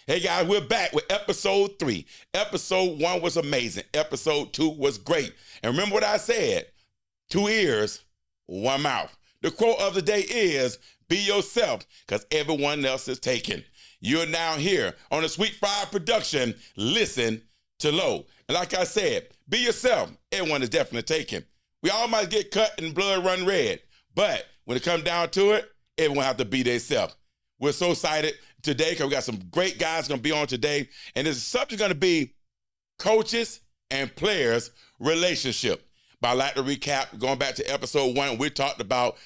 Hey guys, we're back with episode 3. Episode 1 was amazing. Episode 2 was great. And remember what I said, 2 ears, 1 mouth. The quote of the day is, be yourself, because everyone else is taken. You're now here on the Sweet Fried production, Listen to Low. And like I said, be yourself. Everyone is definitely taken. We all might get cut and blood run red. But when it comes down to it, everyone have to be themselves. We're so excited today because we got some great guys going to be on today. And this subject going to be coaches and players relationship. But I'd like to recap, going back to episode 1, we talked about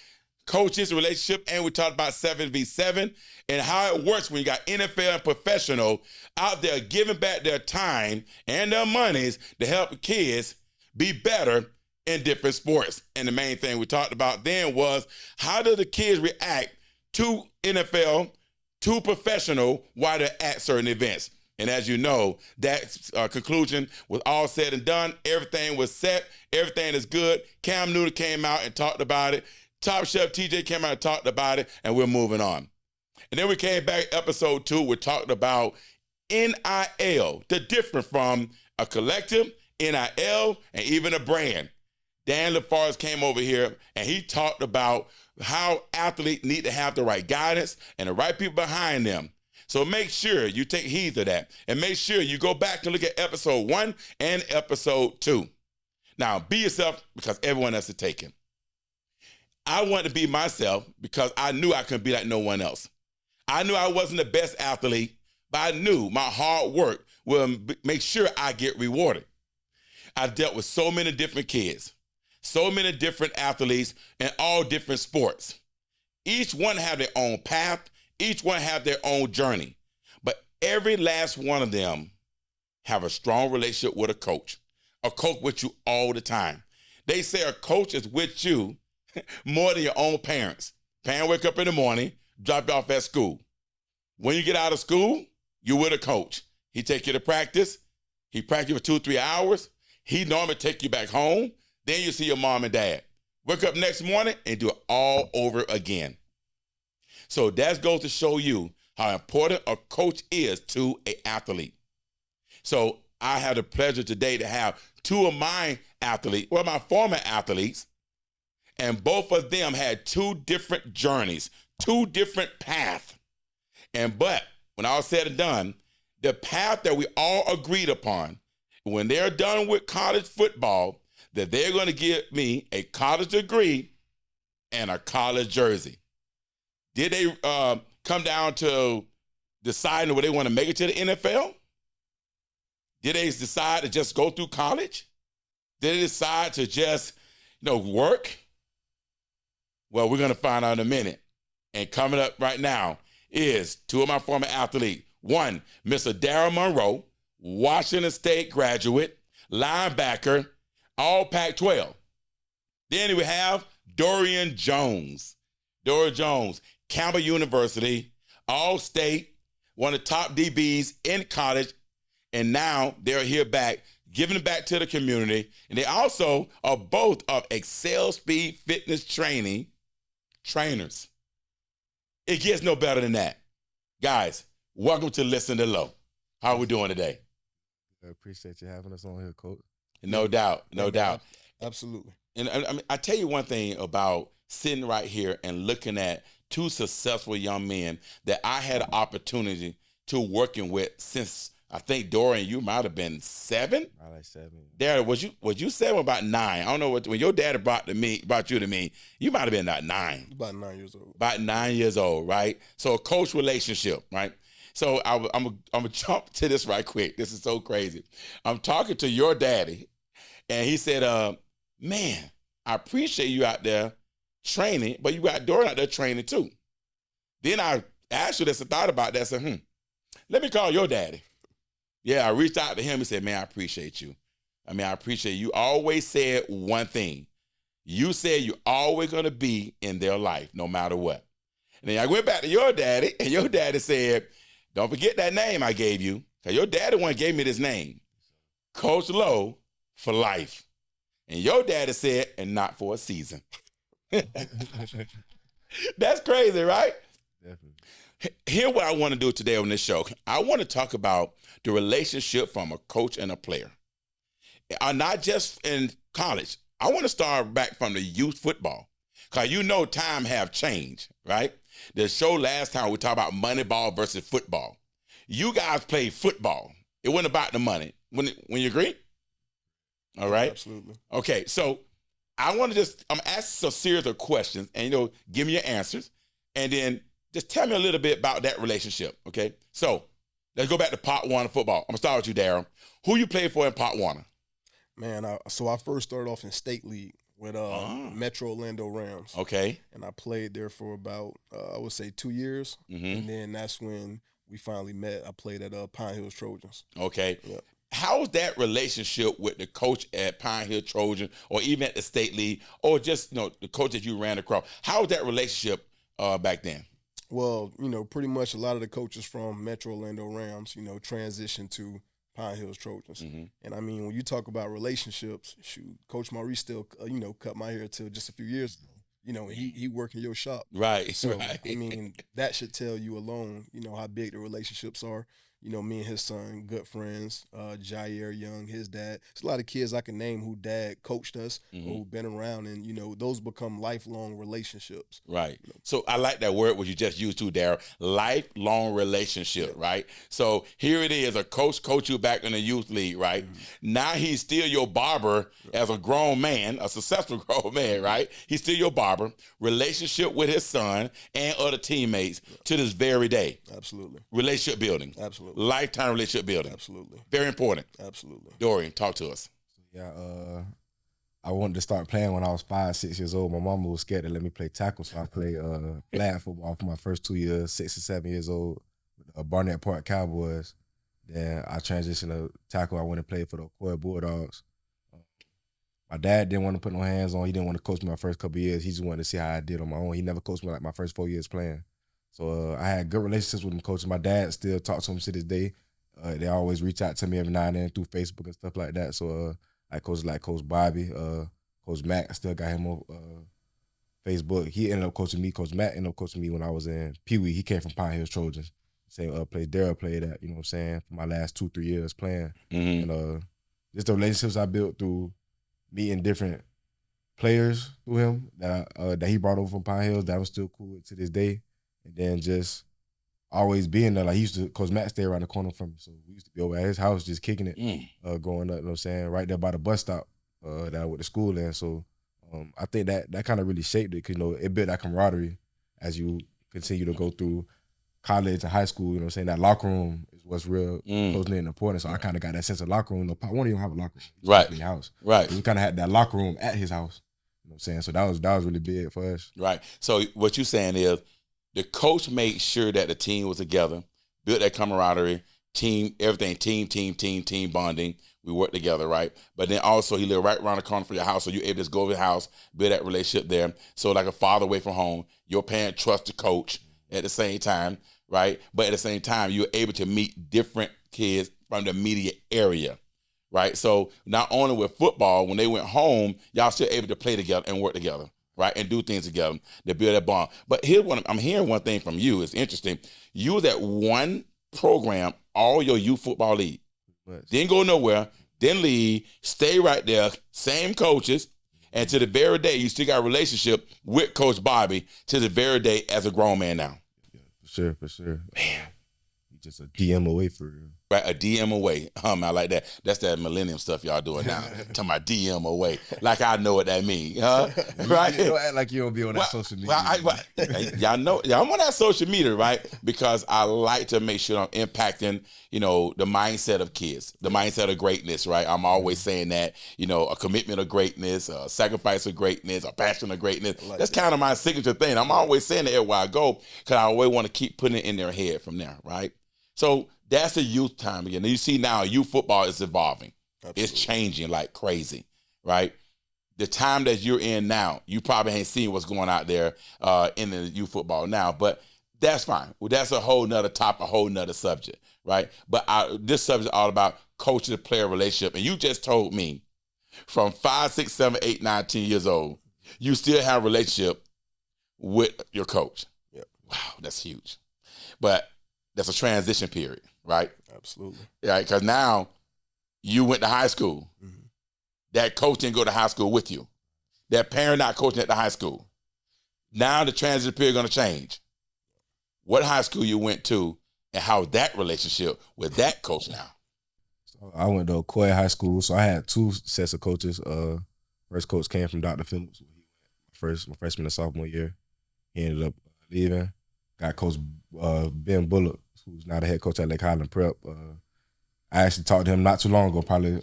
coaches relationship and we talked about 7v7 and how it works when you got NFL and professional out there giving back their time and their monies to help kids be better in different sports. And the main thing we talked about then was, how do the kids react to NFL, to professional, while they're at certain events? And as you know, that conclusion was all said and done. Everything was set. Everything is good. Cam Newton came out and talked about it. Top Chef TJ came out and talked about it, and we're moving on. And then we came back, episode 2, we talked about NIL, the difference from a collective, NIL, and even a brand. Dan LaFarge came over here, and he talked about how athletes need to have the right guidance and the right people behind them. So make sure you take heed of that, and make sure you go back and look at episode 1 and episode 2. Now, be yourself, because everyone else is taken. I wanted to be myself because I knew I couldn't be like no one else. I knew I wasn't the best athlete, but I knew my hard work will make sure I get rewarded. I dealt with so many different kids, so many different athletes in all different sports. Each one have their own path. Each one have their own journey. But every last one of them have a strong relationship with a coach with you all the time. They say a coach is with you more than your own parents. Parents wake up in the morning, drop you off at school. When you get out of school, you're with a coach. He take you to practice. He practice you for 2 or 3 hours. He normally take you back home. Then you see your mom and dad. Wake up next morning and do it all over again. So that goes to show you how important a coach is to an athlete. So I had the pleasure today to have 2 of my athletes, well, my former athletes, and both of them had 2 different journeys, 2 different paths. But when all said and done, the path that we all agreed upon, when they're done with college football, that they're going to give me a college degree and a college jersey. Did they come down to deciding whether they want to make it to the NFL? Did they decide to just go through college? Did they decide to just, work? Well, we're going to find out in a minute. And coming up right now is 2 of my former athletes. One, Mr. Darryl Monroe, Washington State graduate, linebacker, All-Pac 12. Then we have Dorian Jones. Dorian Jones, Campbell University, All-State, one of the top DBs in college, and now they're here back, giving it back to the community. And they also are both of Excel Speed Fitness trainers. It gets no better than that. Guys, welcome to Listen to Low. How are we doing today? I appreciate you having us on here, Coach. No doubt, no doubt. Absolutely. And I tell you one thing about sitting right here and looking at 2 successful young men that I had an opportunity to working with since, I think, Dorian, you might have been 7. I like 7. Darryl, was you 7 or about 9? I don't know when your daddy brought you to me, you might have been about 9. About 9 years old. About 9 years old, right? So a coach relationship, right? So I'm gonna jump to this right quick. This is so crazy. I'm talking to your daddy, and he said, man, I appreciate you out there training, but you got Dorian out there training too. Then I actually just thought about that. I said, let me call your daddy. Yeah, I reached out to him and said, man, I appreciate you. I appreciate you. Always said one thing. You said you're always going to be in their life, no matter what. And then I went back to your daddy, and your daddy said, don't forget that name I gave you, because your daddy one gave me this name, Coach Low for life. And your daddy said, and not for a season. That's crazy, right? Definitely. Here, what I want to do today on this show, I want to talk about the relationship from a coach and a player. Not just in college. I want to start back from the youth football. Because you know time have changed, right? The show last time we talked about money ball versus football. You guys played football. It wasn't about the money. When you agree? All right? Absolutely. Okay, so I want to I'm asking a series of questions and, give me your answers. And then just tell me a little bit about that relationship, okay? So let's go back to Pot Warner football. I'm going to start with you, Darrel. Who you played for in Pot Warner? Man, I first started off in state league with Metro Orlando Rams. Okay. And I played there for about, I would say 2 years. Mm-hmm. And then that's when we finally met. I played at Pine Hills Trojans. Okay. Yeah. How was that relationship with the coach at Pine Hill Trojan or even at the state league or just, the coach that you ran across? How was that relationship back then? Well, pretty much a lot of the coaches from Metro Orlando Rams, transitioned to Pine Hills Trojans. Mm-hmm. And I mean, when you talk about relationships, shoot, Coach Maurice still, cut my hair till just a few years ago. And he worked in your shop. Right. So, right. I mean, that should tell you alone, how big the relationships are. Me and his son, good friends, Jair Young, his dad. There's a lot of kids I can name who dad coached us, mm-hmm. or who've been around, and, those become lifelong relationships. Right. So I like that word what you just used too, Darrel. Lifelong relationship, yeah. Right? So here it is, a coach you back in the youth league, right? Mm-hmm. Now he's still your barber as a grown man, a successful grown man, right? He's still your barber, relationship with his son and other teammates to this very day. Absolutely. Relationship building. Absolutely. Lifetime relationship building. Absolutely. Very important. Absolutely. Dorian, talk to us. Yeah, I wanted to start playing when I was 5, 6 years old. My mama was scared to let me play tackle, so I played flag football for my first 2 years, 6 or 7 years old, with Barnett Park Cowboys. Then I transitioned to tackle. I went and played for the Coy Bulldogs. My dad didn't want to put no hands on. He didn't want to coach me my first couple of years. He just wanted to see how I did on my own. He never coached me like my first 4 years playing. So I had good relationships with him coaching. My dad still talks to him to this day. They always reach out to me every now and then through Facebook and stuff like that. So I coach like Coach Bobby, Coach Matt. I still got him on Facebook. He ended up coaching me. Coach Matt ended up coaching me when I was in Pee Wee. He came from Pine Hills Trojans. Same place Darrel played at, for my last 2-3 years playing. Mm-hmm. And just the relationships I built through meeting different players through him that he brought over from Pine Hills that I'm still cool with to this day. And then just always being there. Like, he used to, Coach Matt stayed around the corner from me. So we used to be over at his house just kicking it, growing up, right there by the bus stop that I went to school in. So I think that kind of really shaped it because, it built that camaraderie as you continue to go through college and high school, that locker room is what's real closely important. So I kind of got that sense of locker room. I won't even have a locker room. Right. In your house. Right. We kind of had that locker room at his house. So that was really big for us. Right. So what you're saying is, the coach made sure that the team was together, built that camaraderie, team, everything, team bonding. We worked together, right? But then also he lived right around the corner from your house, so you're able to just go over the house, build that relationship there. So like a father away from home, your parent trusts the coach at the same time, right? But at the same time, you're able to meet different kids from the immediate area, right? So not only with football, when they went home, y'all still able to play together and work together. Right, and do things together to build that bond. But here's what I'm hearing one thing from you. It's interesting. You was at one program all your youth football league. Right. Didn't go nowhere, didn't leave, stay right there, same coaches, and to the very day, you still got a relationship with Coach Bobby to the very day as a grown man now. Yeah, for sure. Man. Just a DM away for real. Right, a DM away. I like that. That's that millennium stuff y'all doing now. Talking about DM away. Like I know what that means. Huh? Right? You don't act like you don't be on that social media. Y'all know, I'm on that social media, right? Because I like to make sure I'm impacting, the mindset of kids, the mindset of greatness, right? I'm always saying that, a commitment of greatness, a sacrifice of greatness, a passion of greatness. That's kind of my signature thing. I'm always saying that everywhere I go because I always want to keep putting it in their head from there, right? So that's the youth time again. You see now youth football is evolving. Absolutely. It's changing like crazy, right? The time that you're in now, you probably ain't seen what's going out there in the youth football now, but that's fine. Well, that's a whole nother topic, a whole nother subject, right? But this subject is all about coach to player relationship. And you just told me from 5, 6, 7, 8, 9, 10 years old, you still have a relationship with your coach. Yep. Wow, that's huge. But that's a transition period, right? Absolutely. Right, because now you went to high school. Mm-hmm. That coach didn't go to high school with you. That parent not coaching at the high school. Now the transition period going to change. What high school you went to and how that relationship with that coach now? So I went to Coy High School, so I had two sets of coaches. First coach came from Dr. Phillips. My freshman and sophomore year. He ended up leaving. Got Coach Ben Bullock, who's now the head coach at Lake Highland Prep. I actually talked to him not too long ago. Probably,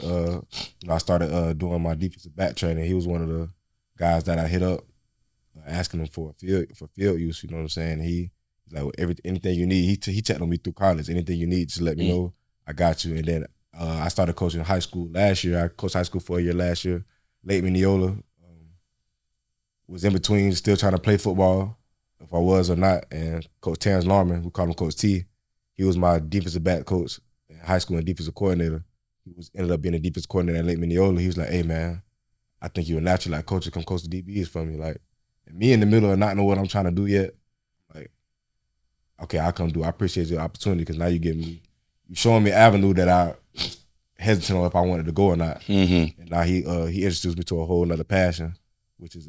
I started doing my defensive back training. He was one of the guys that I hit up, asking him for field use. You know what I'm saying? He's like, anything you need. He checked on me through college. Anything you need, just let me know. I got you. And then I started coaching high school last year. I coached high school for a year last year. Lake Mineola. Was in between, still trying to play football, if I was or not. And Coach Terrence Larman, we call him Coach T, he was my defensive back coach in high school and defensive coordinator. He ended up being a defensive coordinator at Lake Mineola. He was like, hey, man, I think you're a natural like coach to come coach the DBs for me. Like, and me in the middle of not know what I'm trying to do yet, like, okay, I'll come do. I appreciate your opportunity because now you showing me an avenue that I hesitant on if I wanted to go or not. Mm-hmm. And now he introduced me to a whole nother passion, which is,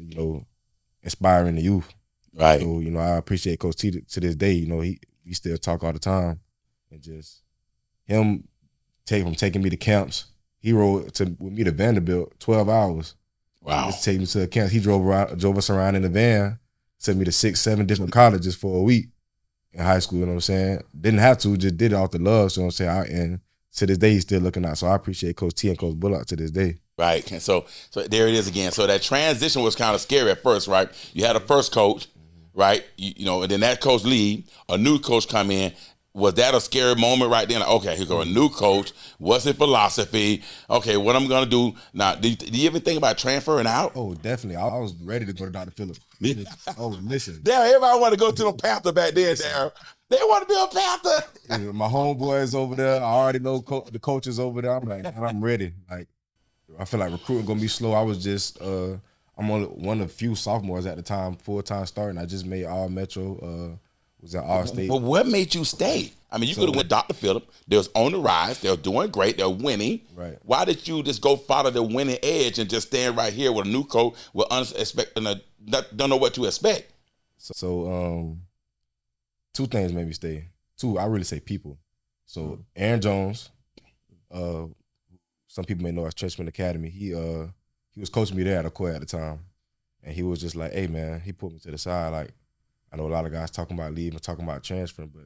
inspiring the youth. Right. So, I appreciate Coach T to this day. We still talk all the time. And just him taking me to camps. He rode with me to Vanderbilt 12 hours. Wow. Just take me to the camps. He drove us around in the van, sent me to 6, 7 different colleges for a week in high school, you know what I'm saying? Didn't have to, just did it off the love, so you know what I'm saying? And to this day, he's still looking out. So I appreciate Coach T and Coach Bullock to this day. Right. And so there it is again. So that transition was kind of scary at first, right? You had a first coach, right? And then that coach leave, a new coach come in. Was that a scary moment right then? Like, okay, here go a new coach. What's his philosophy? Okay, what I'm going to do. Now, do you even think about transferring out? Oh, definitely. I was ready to go to Dr. Phillips. Listen. Damn, everybody wanted to go to the Panther back then, Darryl. They want to be a Panther. My homeboys over there. I already know the coaches over there. I'm like, I'm ready. Like, I feel like recruiting going to be slow. I was just, I'm only one of the few sophomores at the time, full-time starting. I just made All-Metro, was at All-State. But what made you stay? I mean, you could have went Dr. Phillip. They was on the rise. They're doing great. They're winning. Right. Why did you just go follow the winning edge and just stand right here with a new coach with don't know what to expect? So, two things made me stay. Two, I really say people. So, Aaron Jones, some people may know as Trenchman Academy. He was coaching me there at Ocoee at the time. And he was just like, hey, man, he put me to the side. Like, I know a lot of guys talking about leaving, talking about transferring, but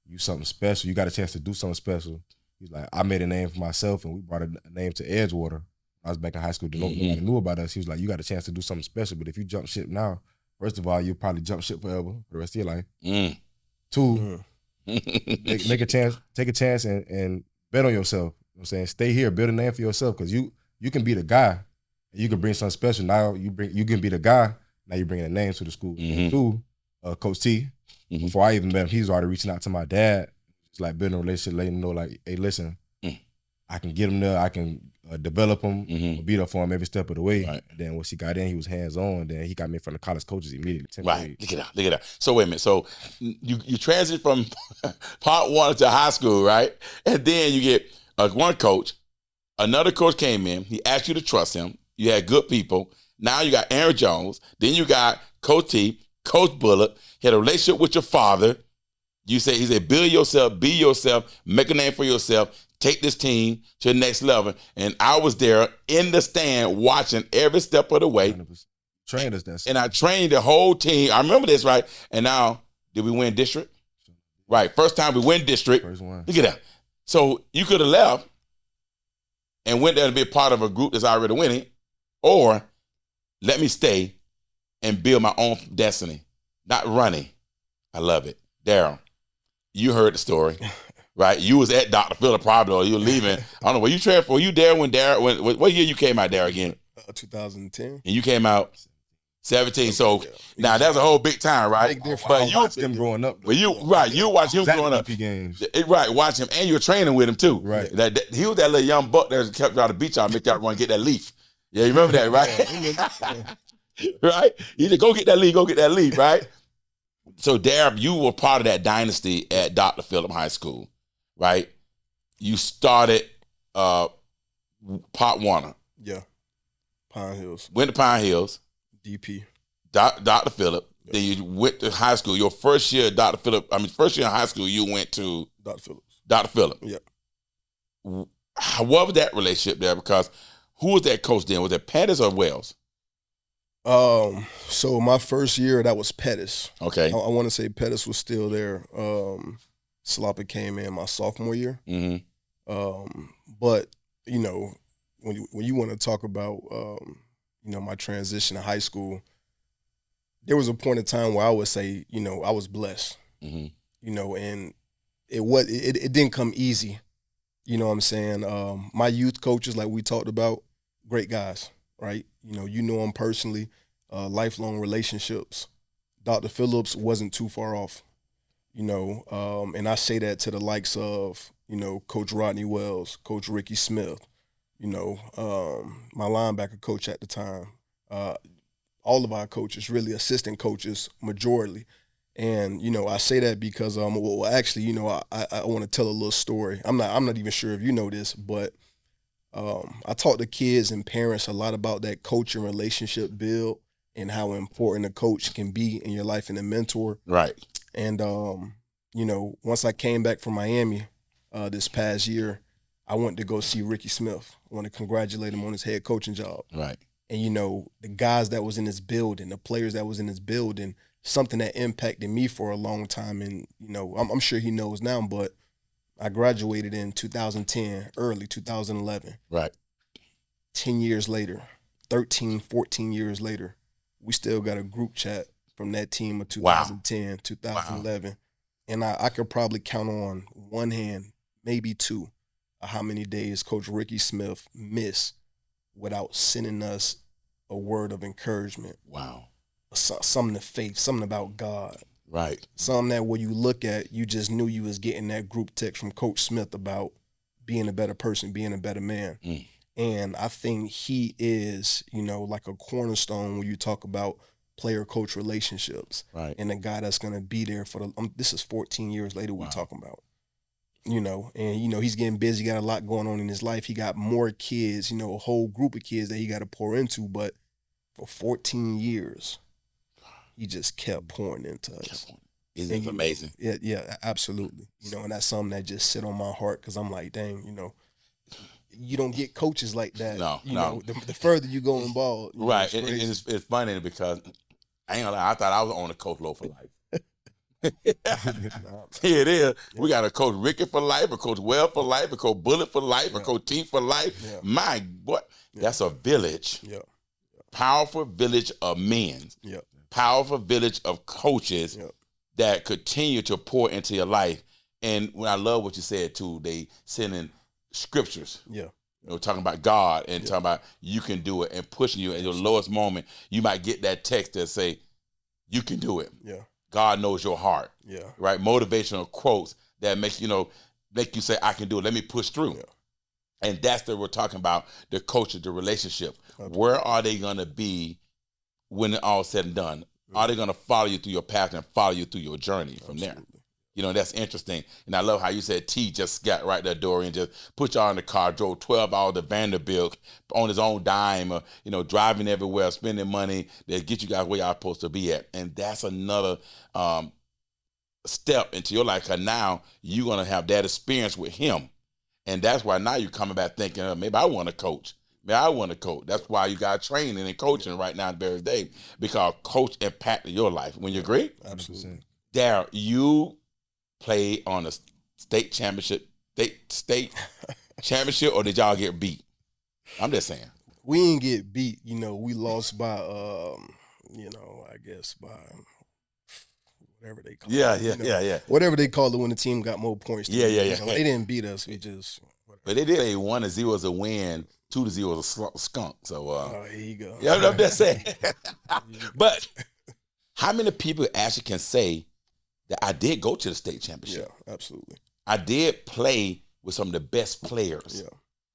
you something special. You got a chance to do something special. He's like, I made a name for myself, and we brought a name to Edgewater. I was back in high school. Nobody knew about us. He was like, you got a chance to do something special, but if you jump ship now, first of all, you'll probably jump ship forever for the rest of your life. Two, take a chance and bet on yourself. You know what I'm saying? Stay here, build a name for yourself, because you can be the guy, and you can bring something special. Now you can be the guy. Now you're bringing a name to the school. Two, Coach T, before I even met him, he was already reaching out to my dad. It's like building a relationship, letting him know, like, hey, listen, I can get him there. I can develop him, be there for him every step of the way. Right. And then once he got in, he was hands-on. Then he got me from the college coaches immediately. Right. Look at that. So wait a minute. So you transit from part one to high school, right? And then you get one coach. Another coach came in. He asked you to trust him. You had good people. Now you got Aaron Jones. Then you got Coach T, Coach Bullock. He had a relationship with your father. He said, build yourself, be yourself, make a name for yourself, take this team to the next level. And I was there in the stand watching every step of the way. 100%. Trained us. And I trained the whole team. I remember this, right? And now, did we win district? Right. First time we win district. First one. Look at that. So you could have left and went there to be a part of a group that's already winning, or let me stay and build my own destiny, not running. I love it. Darryl, you heard the story, right? You was at Dr. Phillip probably, or you were leaving. I don't know, were you transferred? Were you there when what year you came out there again? 2010. And you came out 17. So now that's a whole big time, right? But you watched them growing up. But you watch him growing up. Games. Right, watch him, and you were training with him too. Right. He was that little young buck that kept y'all to beat y'all, make y'all want to get that leaf. Yeah, you remember that, right? Right? You just go get that leaf, right? So, Darryl, you were part of that dynasty at Dr. Phillip High School, right? You started Pop Warner. Yeah. Pine Hills. Went to Pine Hills. DP. Dr. Phillip. Yep. Then you went to high school. Your first year at Dr. Phillip, first year in high school, you went to Dr. Phillips. Dr. Phillip. Yeah. What was that relationship there? Because who was that coach then? Was it Pettis or Wells? So my first year, that was Pettis. Okay. I want to say Pettis was still there. Sloppy came in my sophomore year. Mm-hmm. But, you know, when you want to talk about, you know, my transition to high school, there was a point in time where I would say, you know, I was blessed, Mm-hmm. you know, and it didn't come easy. You know what I'm saying? My youth coaches, like we talked about, great guys, right? You know them personally, lifelong relationships. Dr. Phillips wasn't too far off, you know, and I say that to the likes of, you know, Coach Rodney Wells, Coach Ricky Smith, you know, my linebacker coach at the time, all of our coaches, really assistant coaches, majority. And, you know, I say that because, well, actually, you know, I want to tell a little story. I'm not even sure if you know this, but I talk to kids and parents a lot about that coaching relationship build and how important a coach can be in your life and a mentor. Right. And, you know, once I came back from Miami this past year, I went to go see Ricky Smith. I want to congratulate him on his head coaching job. Right. And, you know, the guys that was in his building, the players that was in his building, something that impacted me for a long time. And, you know, I'm sure he knows now, but I graduated in 2010, early 2011. Right. 10 years later, 13, 14 years later, we still got a group chat from that team of 2010, wow. 2011. Wow. And I could probably count on one hand, maybe two, how many days Coach Ricky Smith missed without sending us a word of encouragement. Wow. Something to faith, something about God. Right. Something that when you look at, you just knew you was getting that group text from Coach Smith about being a better person, being a better man. Mm. And I think he is, you know, like a cornerstone when you talk about player-coach relationships. Right. And the guy that's going to be there for this is 14 years later we're talking about. You know, and, you know, he's getting busy, got a lot going on in his life. He got more kids, you know, a whole group of kids that he got to pour into. But for 14 years, he just kept pouring into us. Isn't it amazing? Yeah, absolutely. You know, and that's something that just sit on my heart because I'm like, dang, you know, you don't get coaches like that. No, you know, the further you go in ball. Right. It's funny because I ain't gonna lie, I thought I was on the coach low for life. Here it is. Yeah. We got a Coach Ricky for life, a Coach Well for life, a Coach Bullet for life, a Coach T for life. Yeah. My, what? Yeah. That's a village. Yeah. Powerful village of men. Yeah. Powerful village of coaches that continue to pour into your life. And when I love what you said too, they send in scriptures. Yeah. You know, talking about God and talking about you can do it and pushing you at your lowest moment. You might get that text that say, you can do it. Yeah. God knows your heart. Yeah. Right? Motivational quotes that make you say, I can do it. Let me push through. Yeah. And that's what we're talking about, the culture, the relationship. Okay. Where are they going to be when it's all said and done? Mm-hmm. Are they going to follow you through your path and follow you through your journey from there? You know, that's interesting. And I love how you said T just got right there, Dorian, just put y'all in the car, drove 12 hours to Vanderbilt on his own dime, you know, driving everywhere, spending money that get you guys where y'all supposed to be at. And that's another step into your life, because now you're going to have that experience with him. And that's why now you're coming back thinking, maybe I want to coach. Maybe I want to coach. That's why you got training and coaching right now in Barry's Day, because coach impacted your life. When you agree? Absolutely. Darryl, you play on a state championship, or did y'all get beat? I'm just saying. We didn't get beat. You know, we lost by, you know, I guess by whatever they call it. Yeah. Whatever they call it when the team got more points. Yeah. You know, they didn't beat us. We just. Whatever. But they did a 1-0 as a win, 2-0 as a skunk. So. Here you go. Yeah, I'm just saying. But how many people actually can say that I did go to the state championship? Yeah, absolutely. I did play with some of the best players,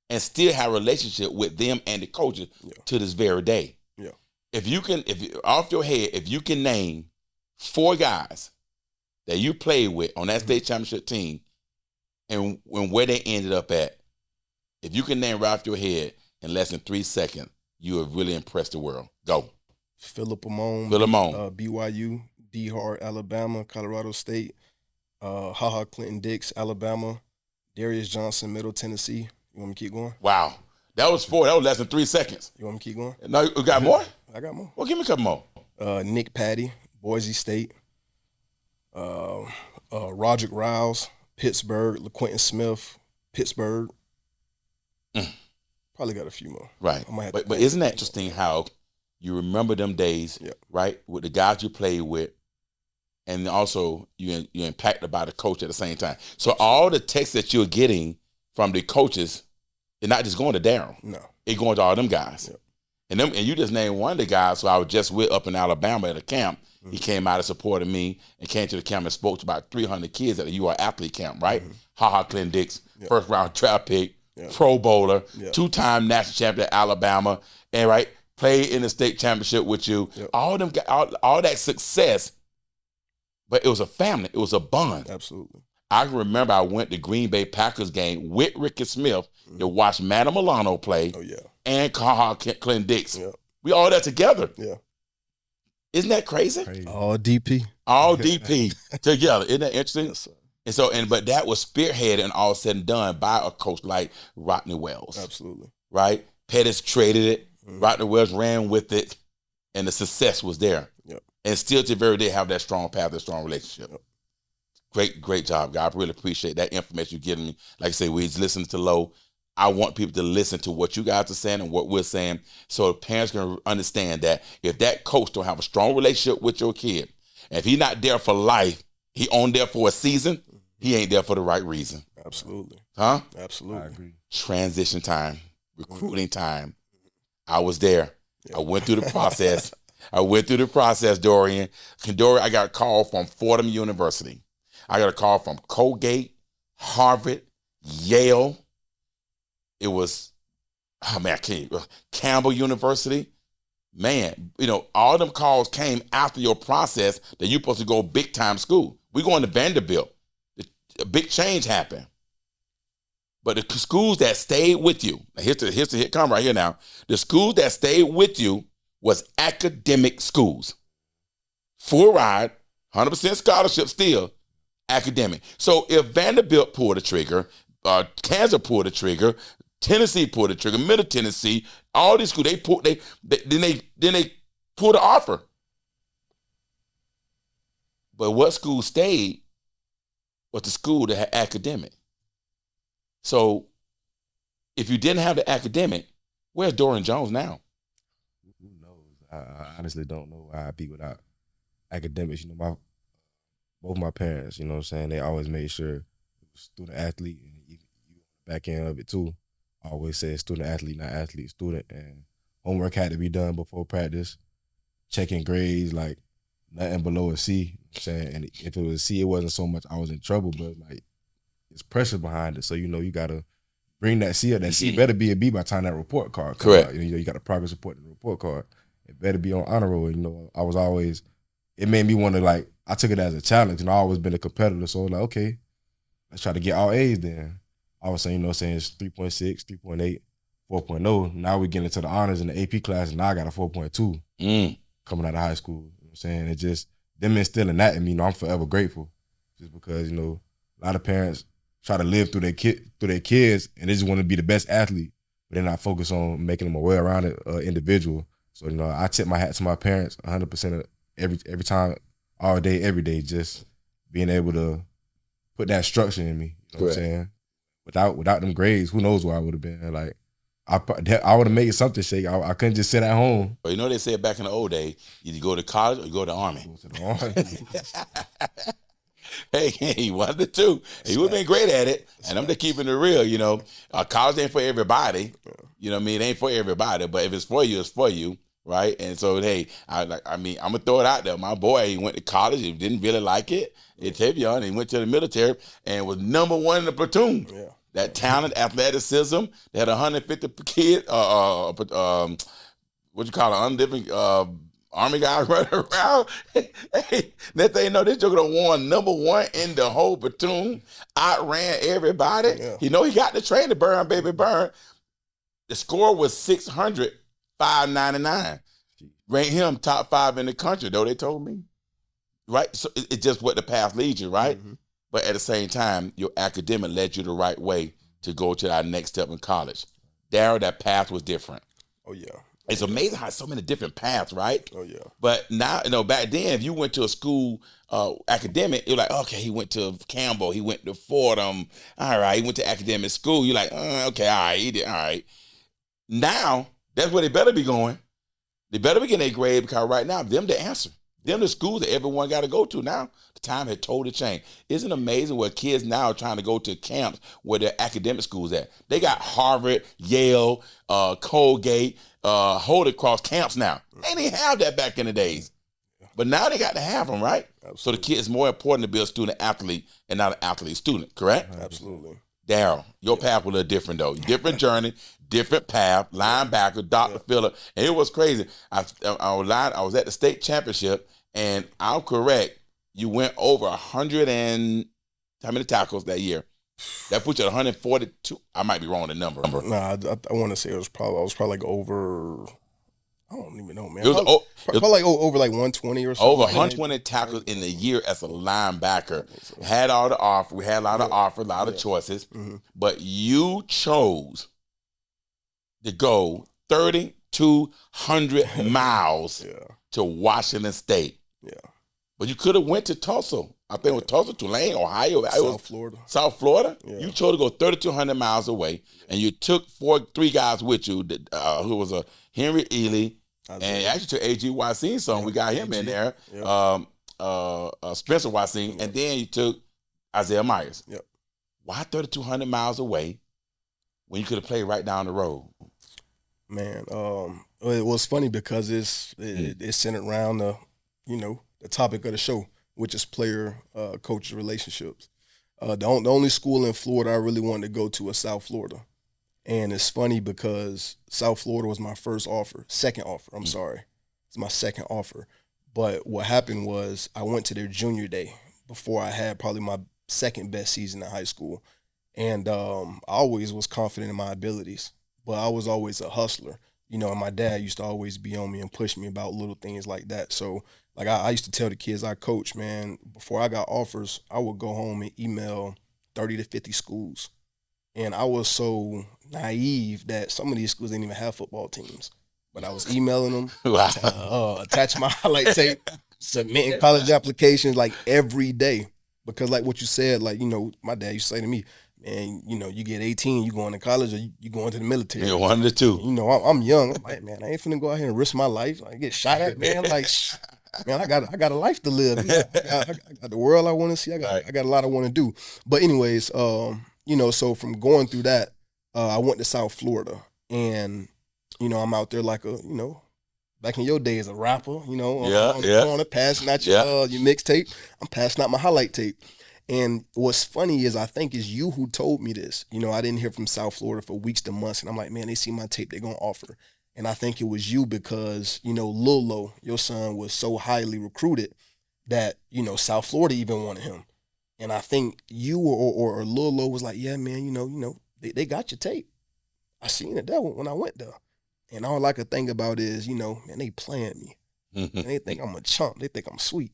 and still have a relationship with them and the coaches to this very day. Yeah. If you off your head, if you can name 4 guys that you played with on that state championship team and where they ended up at, if you can name right off your head in less than 3 seconds, you have really impressed the world. Go. Philip Amon, BYU, D. Hart, Alabama, Colorado State, HaHa Clinton Dix, Alabama, Darius Johnson, Middle Tennessee. You want me to keep going? Wow. That was 4. That was less than 3 seconds. You want me to keep going? No, you got more? I got more. Well, give me a couple more. Nick Patty, Boise State, Roderick Riles, Pittsburgh, LaQuentin Smith, Pittsburgh. Probably got a few more. Right. But isn't that interesting how you remember them days, right, with the guys you played with, and also you're impacted by the coach at the same time. So all the texts that you're getting from the coaches, they're not just going to Darryl. No. It's going to all them guys. And you just named one of the guys who I was just with up in Alabama at a camp. He came out and supported me and came to the camp and spoke to about 300 kids at the UR athlete camp, right? HaHa Clinton Dix, first round draft pick, Pro Bowler, 2-time national champion at Alabama, and right, played in the state championship with you. All them, all that success, but it was a family. It was a bond. Absolutely. I can remember I went to Green Bay Packers game with Ricky Smith to watch Manny Milano play. And HaHa Clinton Dix. We all there together. Isn't that crazy? All DP. All DP together. Isn't that interesting? Yes, sir. And so, but that was spearheaded and all said and done by a coach like Rodney Wells. Absolutely. Right? Pettis traded it. Rodney Wells ran with it, and the success was there. And still to very day have that strong path, that strong relationship. Great job, guy. I really appreciate that information you're giving me. Like I say, we listening to Low. I want people to listen to what you guys are saying and what we're saying so parents can understand that if that coach don't have a strong relationship with your kid, and if he's not there for life, he only there for a season, he ain't there for the right reason. Absolutely. Huh? Absolutely. I agree. Transition time, recruiting time. I was there. I went through the process. Dorian. I got a call from Fordham University. I got a call from Colgate, Harvard, Yale. It was, Campbell University. Man, all them calls came after your process that you're supposed to go big time school. We going to Vanderbilt. A big change happened. But the schools that stayed with you, come right here now. The schools that stayed with you was academic schools. Full ride, 100% scholarship still, academic. So if Vanderbilt pulled the trigger, Kansas pulled the trigger, Tennessee pulled the trigger, Middle Tennessee, all these schools, then they pulled the offer. But what school stayed was the school that had academic. So if you didn't have the academic, where's Dorian Jones now? Who knows? I honestly don't know where I'd be without academics. Both my parents, what I'm saying, they always made sure student athlete, and even back end of it too. I always said student athlete, not athlete, student, and homework had to be done before practice. Checking grades, like nothing below a C. You know what I'm saying, and if it was a C, it wasn't so much I was in trouble, but like it's pressure behind it. So you gotta bring that C up. That C better be a B by the time that report card comes Correct. out. You got a progress report in the report card. It better be on honor roll. I was always. It made me want to I took it as a challenge, and I always been a competitor. So I was like, okay, let's try to get all A's then. I was saying, it's 3.6, 3.8, 4.0. Now we get into the honors in the AP class, and now I got a 4.2 coming out of high school. You know what I'm saying? It just, them instilling that in me, I'm forever grateful. Just because, a lot of parents try to live through their kids, and they just want to be the best athlete, but they're not focused on making them a well-rounded individual. So, I tip my hat to my parents 100% of every time, all day, every day, just being able to put that structure in me. You know what I'm saying? Without them grades, who knows where I would have been. Like, I would have made something shake. I couldn't just sit at home. Well, they said back in the old days, you go to college or you go to the Army. Go to the Army. Hey, one of the two. He would have been great at it. And I'm just keeping it real, college ain't for everybody. You know what I mean? It ain't for everybody. But if it's for you, it's for you. Right? And so, hey, I'm going to throw it out there. My boy, he went to college. He didn't really like it. He went to the military and was number 1 in the platoon. Yeah. That talent, athleticism. They had 150 kids, what you call it, unliving Army guys running around. Hey, next thing you know, this joker done won #1 in the whole platoon. Outran everybody. Yeah. You know, he got the train to burn, baby, burn. The score was 600, 599. Ranked him top 5 in the country, though, they told me. Right? So it's just what the path leads you, right? Mm-hmm. But at the same time, your academic led you the right way to go to that next step in college. Darryl, that path was different. Oh, yeah. It's amazing how so many different paths, right? Oh, yeah. But now, back then, if you went to a school academic, you're like, okay, he went to Campbell, he went to Fordham, all right, he went to academic school. You're like, okay, all right, he did, all right. Now, that's where they better be going. They better be getting their grade because right now, them the answer. Them the schools that everyone got to go to now. The time had totally changed. Isn't it amazing where kids now are trying to go to camps where their academic schools at? They got Harvard, Yale, Colgate, Holy Cross camps now. They didn't have that back in the days. But now they got to have them, right? Absolutely. So the kid is more important to be a student athlete and not an athlete student, correct? Absolutely. Darryl, your path was a little different though. Different journey, different path, linebacker, Dr. Phillip. And it was crazy. I was at the state championship, and I'm correct, you went over 100 and how many tackles that year? That put you at 142. I might be wrong on the number. Nah, I want to say I was probably like over. I don't even know, man. It was probably like over like 120 or something. over 120 tackles in the year as a linebacker. Had all the offer. We had a lot of offers, a lot of choices. Mm-hmm. But you chose to go 3,200 miles to Washington State. Yeah. But you could have went to Tulsa. I think it was Tulsa, Tulane, Ohio. Florida. South Florida. Yeah. You chose to go 3,200 miles away, and you took 3 guys with you, who was a Henry Ely, and actually took A.G. Wasseen son. We got him in there. Yep. Spencer Wasseen, and then you took Isaiah Myers. Yep. Why 3,200 miles away when you could have played right down the road? Man, it was funny because it's centered around the topic of the show, which is player-coach relationships. The only school in Florida I really wanted to go to was South Florida. And it's funny because South Florida was my second offer. I'm sorry. It's my second offer. But what happened was I went to their junior day before I had probably my second best season in high school. And I always was confident in my abilities, but I was always a hustler. And my dad used to always be on me and push me about little things like that. So, like, I used to tell the kids I coach, man, before I got offers, I would go home and email 30 to 50 schools. And I was so naive that some of these schools didn't even have football teams. But I was emailing them, attaching my highlight tape, submitting college applications like every day. Because like what you said, like, my dad used to say to me, man, you get 18, you going to college or you going to the military. Yeah, 1 of the two. I'm young. I'm like, man, I ain't finna go out here and risk my life. I get shot at, man. Like, man, I got a life to live. I got the world I want to see. I got a lot I want to do. But anyways, so from going through that, I went to South Florida, and I'm out there like back in your days, a rapper, on the corner, passing out your mixtape. I'm passing out my highlight tape. And what's funny is I think it's you who told me this. I didn't hear from South Florida for weeks to months, and I'm like, man, they see my tape, they're gonna offer. And I think it was you because, Lil Lo, your son, was so highly recruited that, South Florida even wanted him. And I think you or Lil Lo was like, yeah, man, they got your tape. I seen it there when I went there. And all I could think about is, man, they playing me. And they think I'm a chump. They think I'm sweet.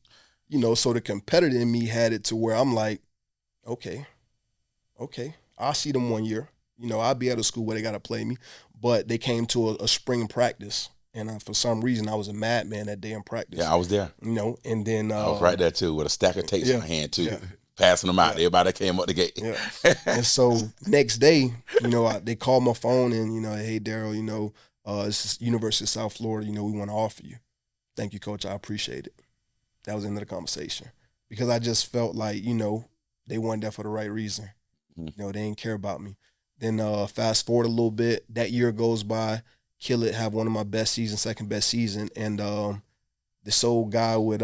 So the competitor in me had it to where I'm like, okay, I'll see them 1 year. I'll be at a school where they got to play me. But they came to a spring practice. And for some reason, I was a madman that day in practice. Yeah, I was there. And then I was right there too with a stack of tapes in my hand too, passing them out. Everybody that came up the gate. Yeah. And so next day, they called my phone and hey Darryl, it's University of South Florida. We want to offer you. Thank you, Coach. I appreciate it. That was the end of the conversation because I just felt like they weren't there for the right reason. They didn't care about me. Then fast forward a little bit, that year goes by. Kill it, have one of my best seasons, second best season, and this old guy with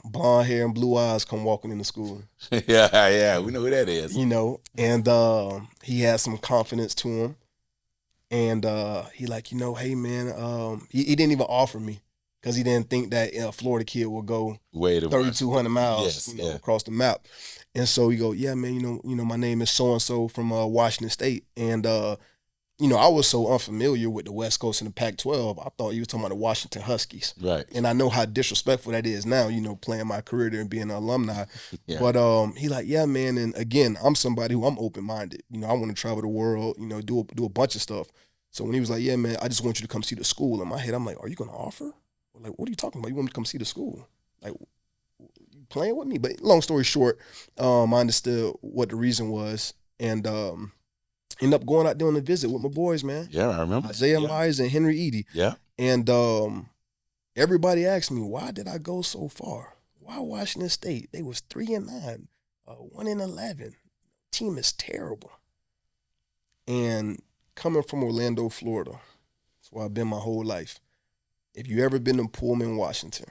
blonde hair and blue eyes come walking into school. Yeah, we know who that is. And he had some confidence to him, and he like, hey man, he didn't even offer me. because he didn't think that a Florida kid would go Way to 3,200 miles, Yes, yeah. across the map. And so he go, yeah, man, my name is so and so from Washington State, and I was so unfamiliar with the West Coast and the Pac-12. I thought you were talking about the Washington Huskies, Right. and I know how disrespectful that is now. Playing my career there and being an alumni. Yeah. But he like, yeah, man, and again, I'm somebody who I'm open minded. I want to travel the world. Do a bunch of stuff. So when he was like, yeah, man, I just want you to come see the school. In my head, I'm like, are you gonna offer? Like, what are you talking about? You want me to come see the school? Like, you playing with me? But long story short, I understood what the reason was, and ended up going out there on a visit with my boys, man. Yeah, I remember. Isaiah Myers and Henry Edie. Yeah. And everybody asked me, why did I go so far? Why Washington State? They was 3-9, 1-11. Team is terrible. And coming from Orlando, Florida, that's where I've been my whole life. If you ever been to Pullman, Washington,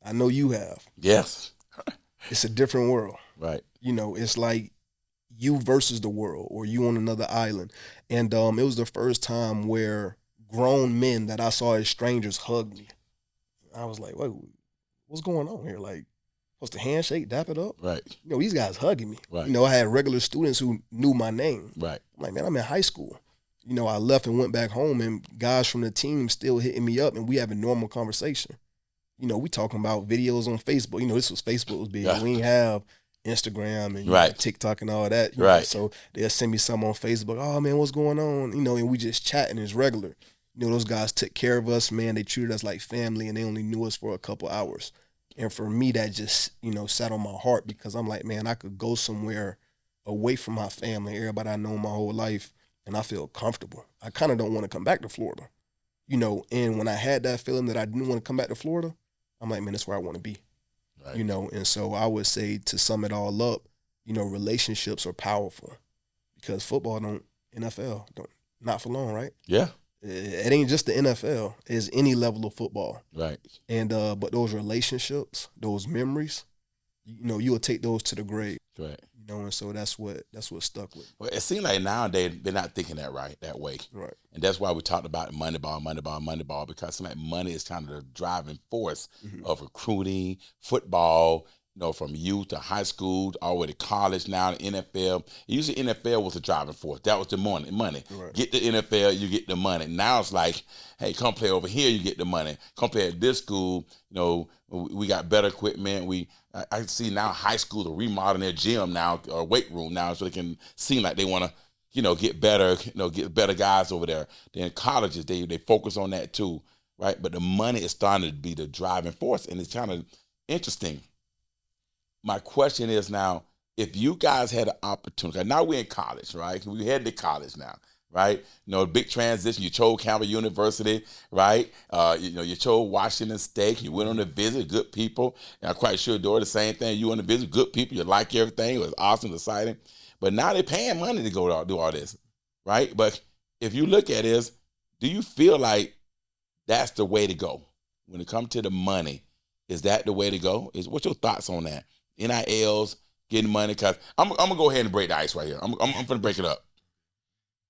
I know you have. Yes. It's a different world. Right. It's like you versus the world, or you on another island. And it was the first time where grown men that I saw as strangers hugged me. I was like, wait, what's going on here? Like, supposed to handshake, dap it up? Right. These guys hugging me. Right. I had regular students who knew my name. Right. I'm like, man, I'm in high school. I left and went back home, and guys from the team still hitting me up, and we having normal conversation. We talking about videos on Facebook. This was Facebook was big. Yeah. We didn't have Instagram and Right. TikTok and all that. Right. So they'll send me something on Facebook. Oh, man, what's going on? And we just chatting as regular. Those guys took care of us, man. They treated us like family, and they only knew us for a couple hours. And for me, that just, sat on my heart, because I'm like, man, I could go somewhere away from my family, everybody I know my whole life, and I feel comfortable. I kind of don't want to come back to Florida. And when I had that feeling that I didn't want to come back to Florida, I'm like, man, that's where I want to be. Right. And so I would say, to sum it all up, relationships are powerful, because football not for long, right? Yeah. It ain't just the NFL. It's any level of football. Right. And but those relationships, those memories, you will take those to the grave. Right. And so that's what stuck with. Well, it seems like nowadays they're not thinking that way. Right. And that's why we talked about Moneyball, because it seems like money is kind of the driving force of recruiting, football, from youth to high school, all the way to college, now to NFL. Usually NFL was the driving force. That was the money. Right. Get the NFL, you get the money. Now it's like, hey, come play over here, you get the money. Come play at this school, we got better equipment. I see now high schools are remodeling their gym now, or weight room now, so they can seem like they want to, get better, get better guys over there. Then colleges, they focus on that too, right? But the money is starting to be the driving force, and it's kind of interesting. My question is now, if you guys had an opportunity, now we're in college, right? We headed to college now, right? Big transition. You chose Campbell University, right? You chose Washington State. You went on a visit, good people. And I'm quite sure, Dory, the same thing. You went on a visit, good people. You like everything. It was awesome, exciting. But now they're paying money to go do all this, right? But if you look at this, do you feel like that's the way to go? When it comes to the money, is that the way to go? What's your thoughts on that? NILs, getting money, because I'm going to go ahead and break the ice right here. I'm going to break it up.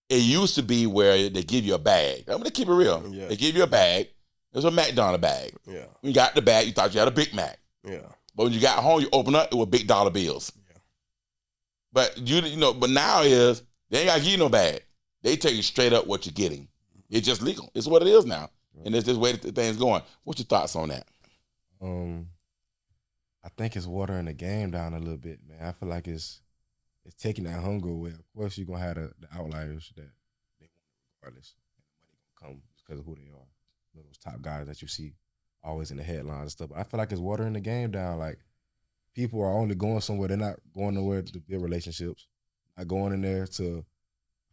It used to be where they give you a bag. I'm going to keep it real. Yeah. They give you a bag. It was a McDonald's bag. Yeah. When you got the bag, you thought you had a Big Mac. Yeah. But when you got home, you open up, it was big dollar bills. Yeah. But but now is, they ain't got to give you no bag. They tell you straight up what you're getting. It's just legal. It's what it is now. And it's this way that the thing's going. What's your thoughts on that? I think it's watering the game down a little bit, man. I feel like it's taking that hunger away. Of course, you're going to have the outliers that they want regardless. And the money going to come because of who they are. Those top guys that you see always in the headlines and stuff. But I feel like it's watering the game down. Like, people are only going somewhere. They're not going nowhere to build relationships. Not going in there to,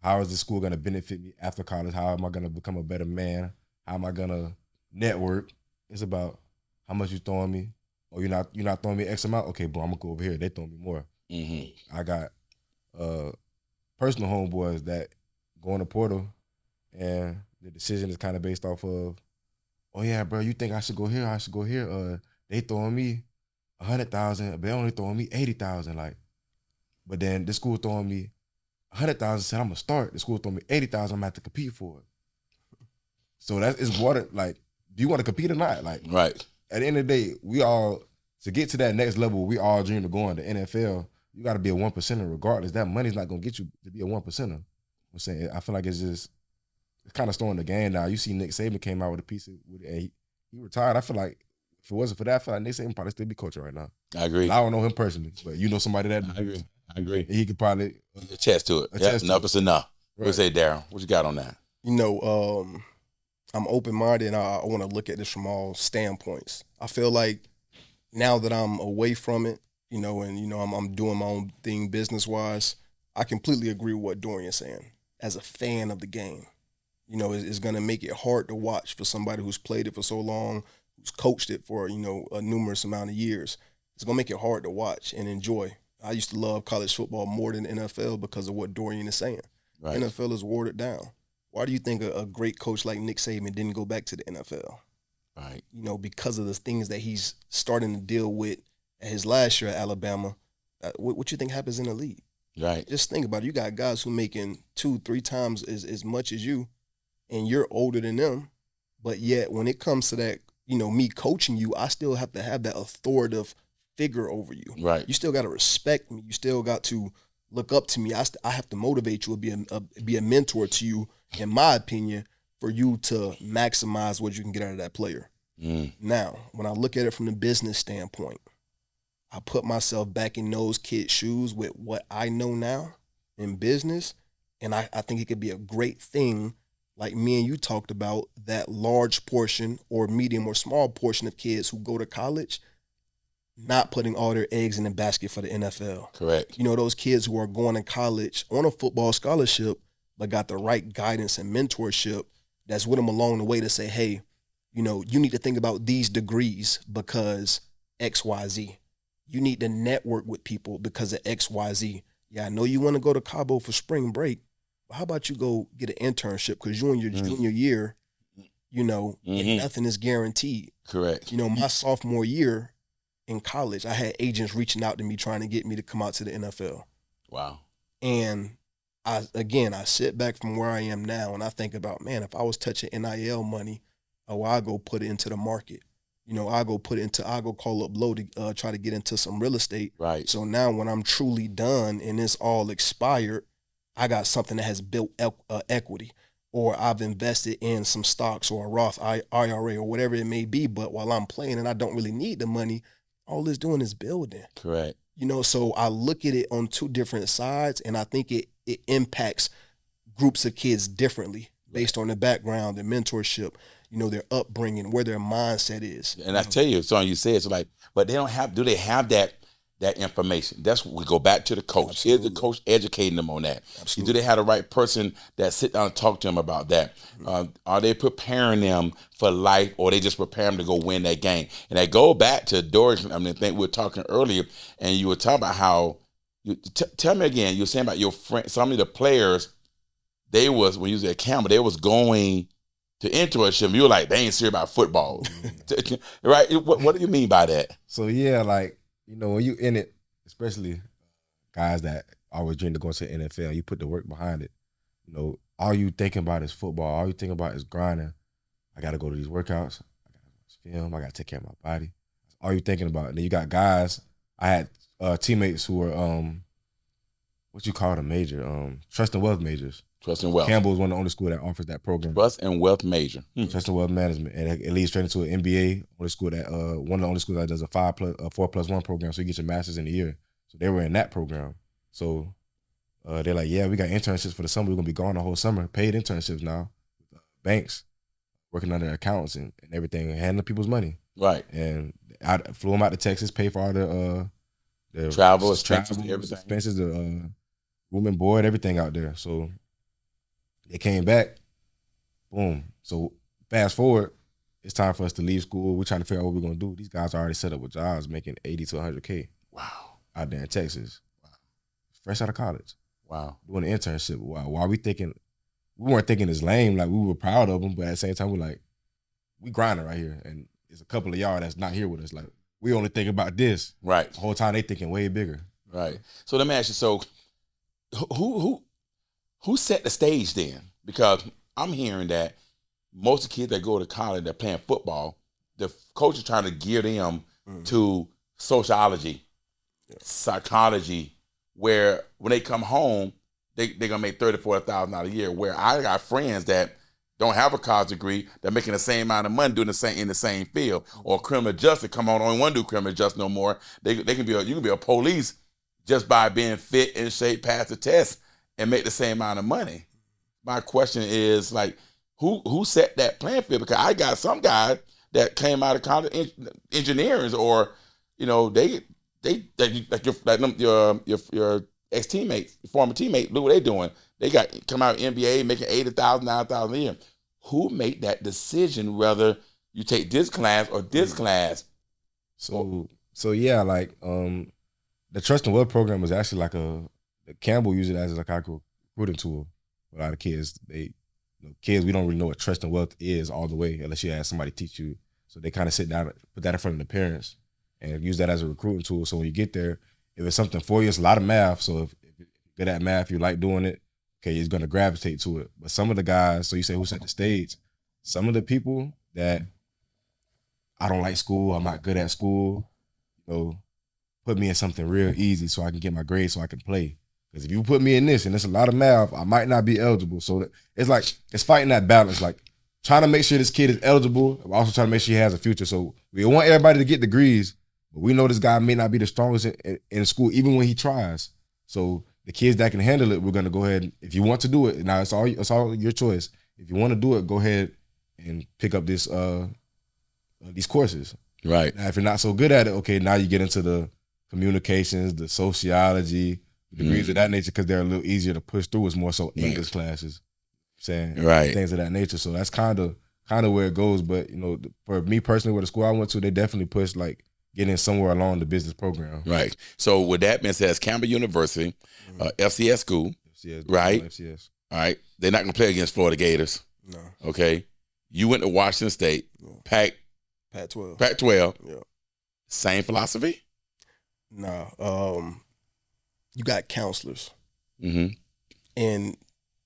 how is the school going to benefit me after college? How am I going to become a better man? How am I going to network? It's about how much you throwing me. Oh, you're not throwing me X amount? Okay, boom, I'm going to go over here. They throwing me more. Mm-hmm. I got personal homeboys that go in the portal, and the decision is kind of based off of, oh, yeah, bro, you think I should go here? I should go here. They throwing me 100,000, but they only throwing me 80,000. Like, but then the school throwing me 100,000, said I'm going to start. The school throwing me 80,000, I'm going to have to compete for it. So it's water, like, do you want to compete or not? Like, right. At the end of the day, we all, to get to that next level, we all dream of going to NFL. You got to be a 1%er regardless. That money's not going to get you to be a 1%er. I'm saying, I feel like it's kind of throwing the game now. You see Nick Saban came out with a piece of, and he retired. I feel like if it wasn't for that, I feel like Nick Saban probably still be coaching right now. I agree. And I don't know him personally, but you know somebody that I agree. He could probably attest to it. Enough is enough. Right. What say, Darryl? What you got on that? You know, I'm open-minded, and I want to look at this from all standpoints. I feel like now that I'm away from it, you know, and, you know, I'm doing my own thing business-wise, I completely agree with what Dorian's saying. As a fan of the game, you know, it's going to make it hard to watch for somebody who's played it for so long, who's coached it for, you know, a numerous amount of years. It's going to make it hard to watch and enjoy. I used to love college football more than the NFL because of what Dorian is saying. Right. NFL is watered down. Why do you think a great coach like Nick Saban didn't go back to the NFL? Right. You know, because of the things that he's starting to deal with at his last year at Alabama. What you think happens in the league? Right. Just think about it. You got guys who making 2-3 times as much as you, and you're older than them. But yet, when it comes to that, you know, me coaching you, I still have to have that authoritative figure over you. Right. You still got to respect me. You still got to look up to me. I have to motivate you, be a mentor to you, in my opinion, for you to maximize what you can get out of that player. Now, when I look at it from the business standpoint, I put myself back in those kids' shoes with what I know now in business, and I think it could be a great thing, like me and you talked about, that large portion or medium or small portion of kids who go to college not putting all their eggs in the basket for the NFL. Correct. You know, those kids who are going to college on a football scholarship but got the right guidance and mentorship that's with them along the way to say, hey, you know, you need to think about these degrees because X, Y, Z. You need to network with people because of X, Y, Z. Yeah, I know you want to go to Cabo for spring break, but how about you go get an internship because you're in your junior year, you know, and nothing is guaranteed. Correct. You know, my sophomore year in college, I had agents reaching out to me trying to get me to come out to the NFL. Wow. And I sit back from where I am now and I think about, man, if I was touching NIL money, I go put it into the market. You know, I go call up Low to try to get into some real estate. Right. So now when I'm truly done and it's all expired, I got something that has built equity, or I've invested in some stocks or a Roth IRA or whatever it may be. But while I'm playing and I don't really need the money, all it's doing is building. Correct. You know, so I look at it on two different sides, and I think it impacts groups of kids differently based on their background, their mentorship, you know, their upbringing, where their mindset is. And I tell you, something you said, so like, but do they have that information? That's what we go back to the coach. Absolutely. Is the coach educating them on that? Absolutely. Do they have the right person that sit down and talk to them about that? Are they preparing them for life, or they just prepare them to go win that game? And I go back to Dorian. I think we were talking earlier, and you were talking about how, tell me again, you were saying about your friend, some of the players, when you was at Campbell, they was going to internship. You were like, they ain't serious about football. Right? What do you mean by that? So, yeah, like, you know, when you in it, especially guys that always dream to go to the NFL, you put the work behind it. You know, all you thinking about is football. All you thinking about is grinding. I got to go to these workouts. I got to watch film. I got to take care of my body. That's all you thinking about. And then you got guys. I had teammates who were, what you call it, a major, trust and wealth majors. Trust and wealth. Campbell is one of the only schools that offers that program. Trust and wealth major. Trust and wealth management, and it leads straight into an MBA. Only school that one of the only schools that does a 4+1 program, so you get your master's in a year. So they were in that program. So they're like, yeah, we got internships for the summer. We're gonna be gone the whole summer. Paid internships now, banks, working under accountants and everything, and handling people's money. Right. And I flew them out to Texas, paid for all the travel expenses, everything. Expenses, the room and board, everything out there. So they came back, boom. So fast forward, it's time for us to leave school. We're trying to figure out what we're gonna do. These guys are already set up with jobs making $80,000 to $100,000. Wow. Out there in Texas. Wow. Fresh out of college. Wow. Doing an internship. Wow. Why we weren't thinking it's lame, like we were proud of them, but at the same time we're like, we grinding right here. And there's a couple of y'all that's not here with us. Like, we only think about this. Right. The whole time they thinking way bigger. Right. So let me ask you, so who set the stage then? Because I'm hearing that most of the kids that go to college, they're playing football, the coach is trying to gear them to sociology, psychology, where when they come home, they're going to make $30,000-$40,000 a year, where I got friends that don't have a college degree, they're making the same amount of money doing the same in the same field. Or criminal justice, come on, don't want to do criminal justice no more. They can be you can be a police just by being fit and shape, pass the test, and make the same amount of money. My question is, like, who set that playing field? Because I got some guys that came out of college engineers, or they like your ex teammates, former teammates, look what they doing. They come out of NBA making $80,000, $90,000 a year. Who made that decision whether you take this class or this class? So yeah, like the Trust and Wealth program was actually like Campbell used it as like a recruiting tool for a lot of kids. Kids, we don't really know what Trust and Wealth is all the way unless you have somebody teach you. So they kind of sit down, put that in front of the parents, and use that as a recruiting tool. So when you get there, if it's something for you, it's a lot of math. So if you're good at math, you like doing it, okay, you're going to gravitate to it. But some of the guys, so you say who set the stage, some of the people that I don't like school, I'm not good at school, put me in something real easy so I can get my grades so I can play. Because if you put me in this and it's a lot of math, I might not be eligible. So it's fighting that balance, like trying to make sure this kid is eligible, but also trying to make sure he has a future. So we want everybody to get degrees, but we know this guy may not be the strongest in school, even when he tries. So the kids that can handle it, we're gonna go ahead. If you want to do it, now it's all your choice. If you want to do it, go ahead and pick up these courses. Right. Now, if you're not so good at it, okay, now you get into the communications, the sociology, degrees of that nature, because they're a little easier to push through. It's more so English classes, things of that nature. So that's kind of where it goes. But for me personally, with the school I went to, they definitely pushed like getting somewhere along the business program. Right. So with that being said, Campbell University, FCS school, right? FCS. All right. They're not going to play against Florida Gators. No. Okay. You went to Washington State, Pac-12. Pac-12. Yeah. Same philosophy? No. You got counselors. Mm-hmm. And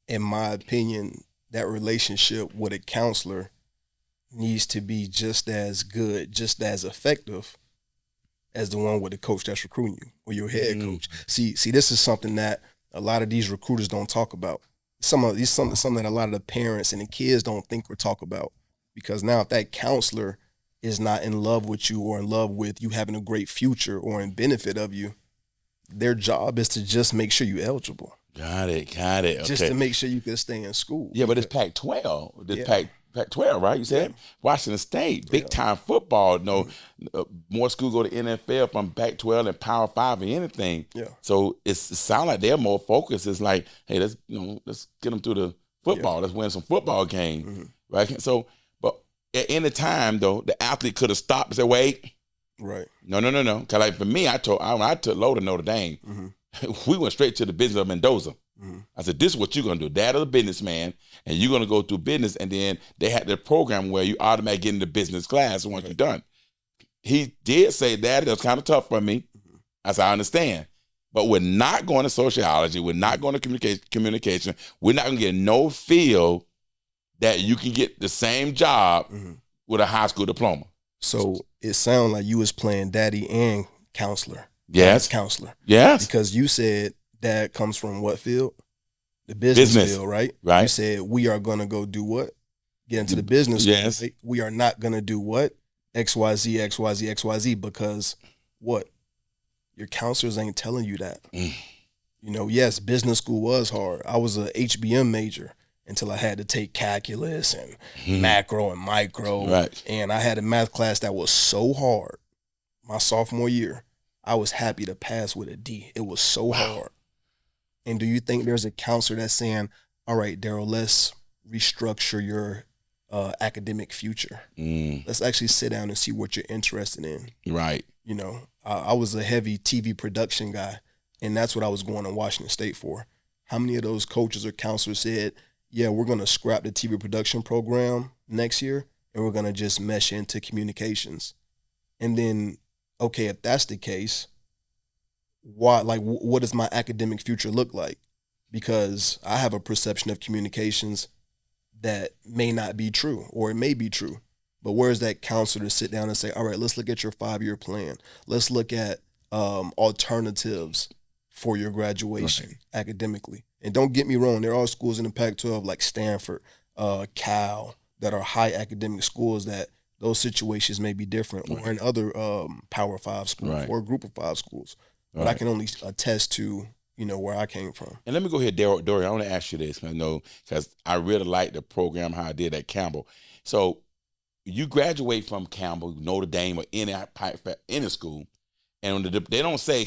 in my opinion, that relationship with a counselor needs to be just as good, just as effective as the one with the coach that's recruiting you or your head coach. See, this is something that a lot of these recruiters don't talk about. Something that a lot of the parents and the kids don't think or talk about. Because now if that counselor is not in love with you or in love with you having a great future or in benefit of you, their job is to just make sure you're eligible. Got it. Okay. Just to make sure you can stay in school. Yeah, but it's Pac-12. Pac-12, right? You said Washington State, big time football. More schools go to NFL from Pac-12 and Power 5 or anything. Yeah. So it sounds like they're more focused. It's like, hey, let's get them through the football. Yeah. Let's win some football game, right? So, but at any time though, the athlete could have stopped and said, "Wait, right? No." Because like for me, I took Low to Notre Dame. We went straight to the business of Mendoza. I said, this is what you're going to do. Dad is a businessman, and you're going to go through business, and then they had their program where you automatically get into business class once you're done. He did say that. It was kind of tough for me. I said, I understand. But we're not going to sociology. We're not going to communication. We're not going to get no feel that you can get the same job with a high school diploma. So it sounded like you was playing daddy and counselor. Yes. Counselor. Yes. Because you said dad comes from what field? The business field, right? Right. You said we are going to go do what? Get into the business. Yes. Right? We are not going to do what? XYZ, XYZ, XYZ, because what? Your counselors ain't telling you that. Yes, business school was hard. I was a HBM major until I had to take calculus and macro and micro. Right. And I had a math class that was so hard my sophomore year. I was happy to pass with a D. It was so hard. And do you think there's a counselor that's saying, all right, Darrell, let's restructure your academic future. Let's actually sit down and see what you're interested in. Right. I was a heavy TV production guy, and that's what I was going to Washington State for. How many of those coaches or counselors said, yeah, we're going to scrap the TV production program next year, and we're going to just mesh into communications? And then, okay, if that's the case, what does my academic future look like? Because I have a perception of communications that may not be true, or it may be true. But where's that counselor to sit down and say, all right, let's look at your 5-year plan. Let's look at alternatives for your graduation academically. And don't get me wrong, there are schools in the Pac-12 like Stanford, Cal, that are high academic schools that those situations may be different, or in other Power 5 schools or Group of 5 schools. But I can only attest to, where I came from. And let me go ahead, Dorian, I want to ask you this, because I really like the program, how I did at Campbell. So you graduate from Campbell, Notre Dame, or any school, and they don't say,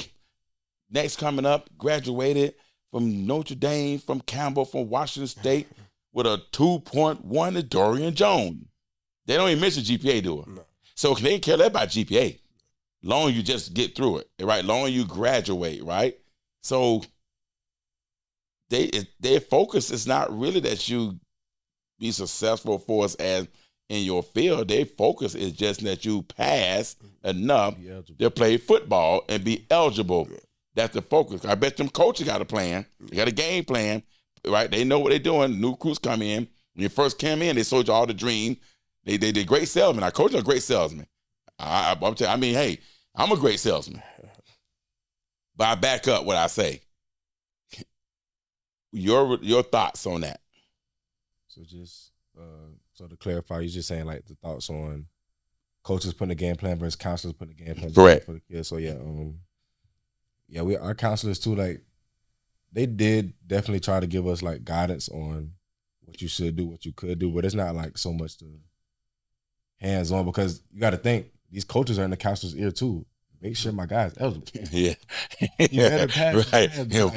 next coming up, graduated from Notre Dame, from Campbell, from Washington State, with a 2.1 to Dorian Jones. They don't even mention GPA, do it. No. So they didn't care about GPA. Long as you just get through it, right? Long as you graduate, right? So their focus is not really that you be successful for us as in your field. Their focus is just that you pass enough to play football and be eligible. Yeah. That's the focus. I bet them coaches got a plan. They got a game plan, right? They know what they're doing. New recruits come in. When you first came in, they sold you all the dream. They did great salesmen. Our coach is a great salesman. Hey, I'm a great salesman. But I back up what I say. Your thoughts on that? So just so to clarify, you're just saying like the thoughts on coaches putting a game plan versus counselors putting a game plan for the kids. So our counselors too, like they did definitely try to give us like guidance on what you should do, what you could do, but it's not like so much to hands on, because you got to think these coaches are in the counselor's ear too. Make sure my guy's eligible. Yeah. He better pass. Right.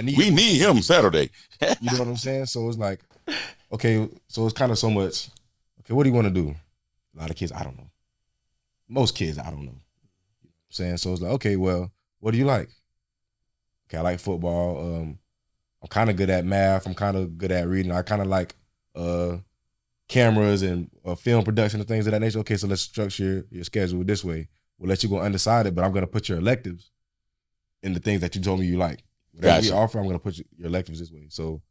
We need him Saturday. You know what I'm saying? So it's like, okay, so it's kind of so much, okay, what do you want to do? A lot of kids, I don't know. Most kids, I don't know. You know what I'm saying? So it's like, okay, well, what do you like? Okay, I like football. I'm kind of good at math. I'm kind of good at reading. I kind of like cameras and film production and things of that nature. Okay, so let's structure your schedule this way. We'll let you go undecided, but I'm going to put your electives in the things that you told me you like. Whatever we offer, I'm going to put your electives this way. So,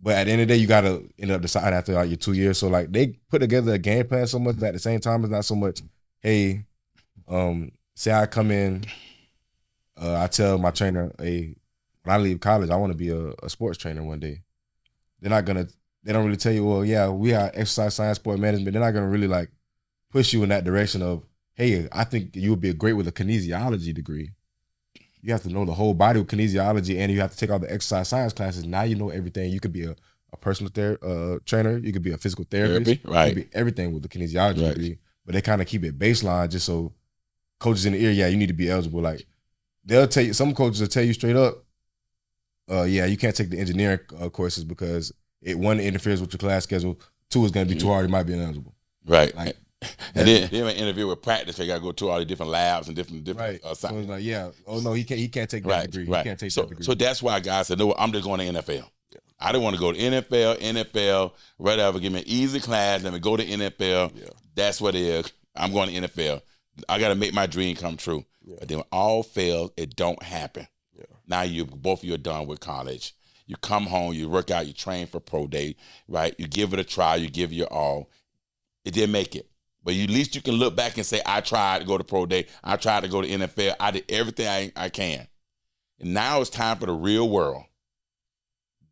but at the end of the day, you got to end up deciding after like your 2 years. So like they put together a game plan so much that at the same time it's not so much, hey, say I come in, I tell my trainer, hey, when I leave college, I want to be a sports trainer one day. They don't really tell you, well, yeah, we are exercise science, sport management. They're not going to really like push you in that direction of, hey, I think you would be great with a kinesiology degree. You have to know the whole body with kinesiology, and you have to take all the exercise science classes. Now you know everything. You could be a personal trainer. You could be a physical therapist. Right. You could be everything with the kinesiology degree. But they kind of keep it baseline just so coaches in the ear, yeah, you need to be eligible. Like they'll tell you, some coaches will tell you straight up, you can't take the engineering courses because one, interferes with your class schedule. 2, is going to be too hard. You might be ineligible. Right. Like, and then an interview with practice, they got to go to all the different labs and different so it's like, he can't take that degree. Right. He can't take that degree. So that's why guys said, no, I'm just going to NFL. Yeah. I didn't want to go to NFL, whatever. Give me an easy class. Let me go to NFL. Yeah. That's what it is. I'm going to NFL. I got to make my dream come true. Yeah. But then when all fails, it don't happen. Yeah. Now both of you are done with college. You come home, you work out, you train for pro day, right? You give it a try, you give your all. It didn't make it. But at least you can look back and say, I tried to go to pro day. I tried to go to NFL. I did everything I can. And now it's time for the real world.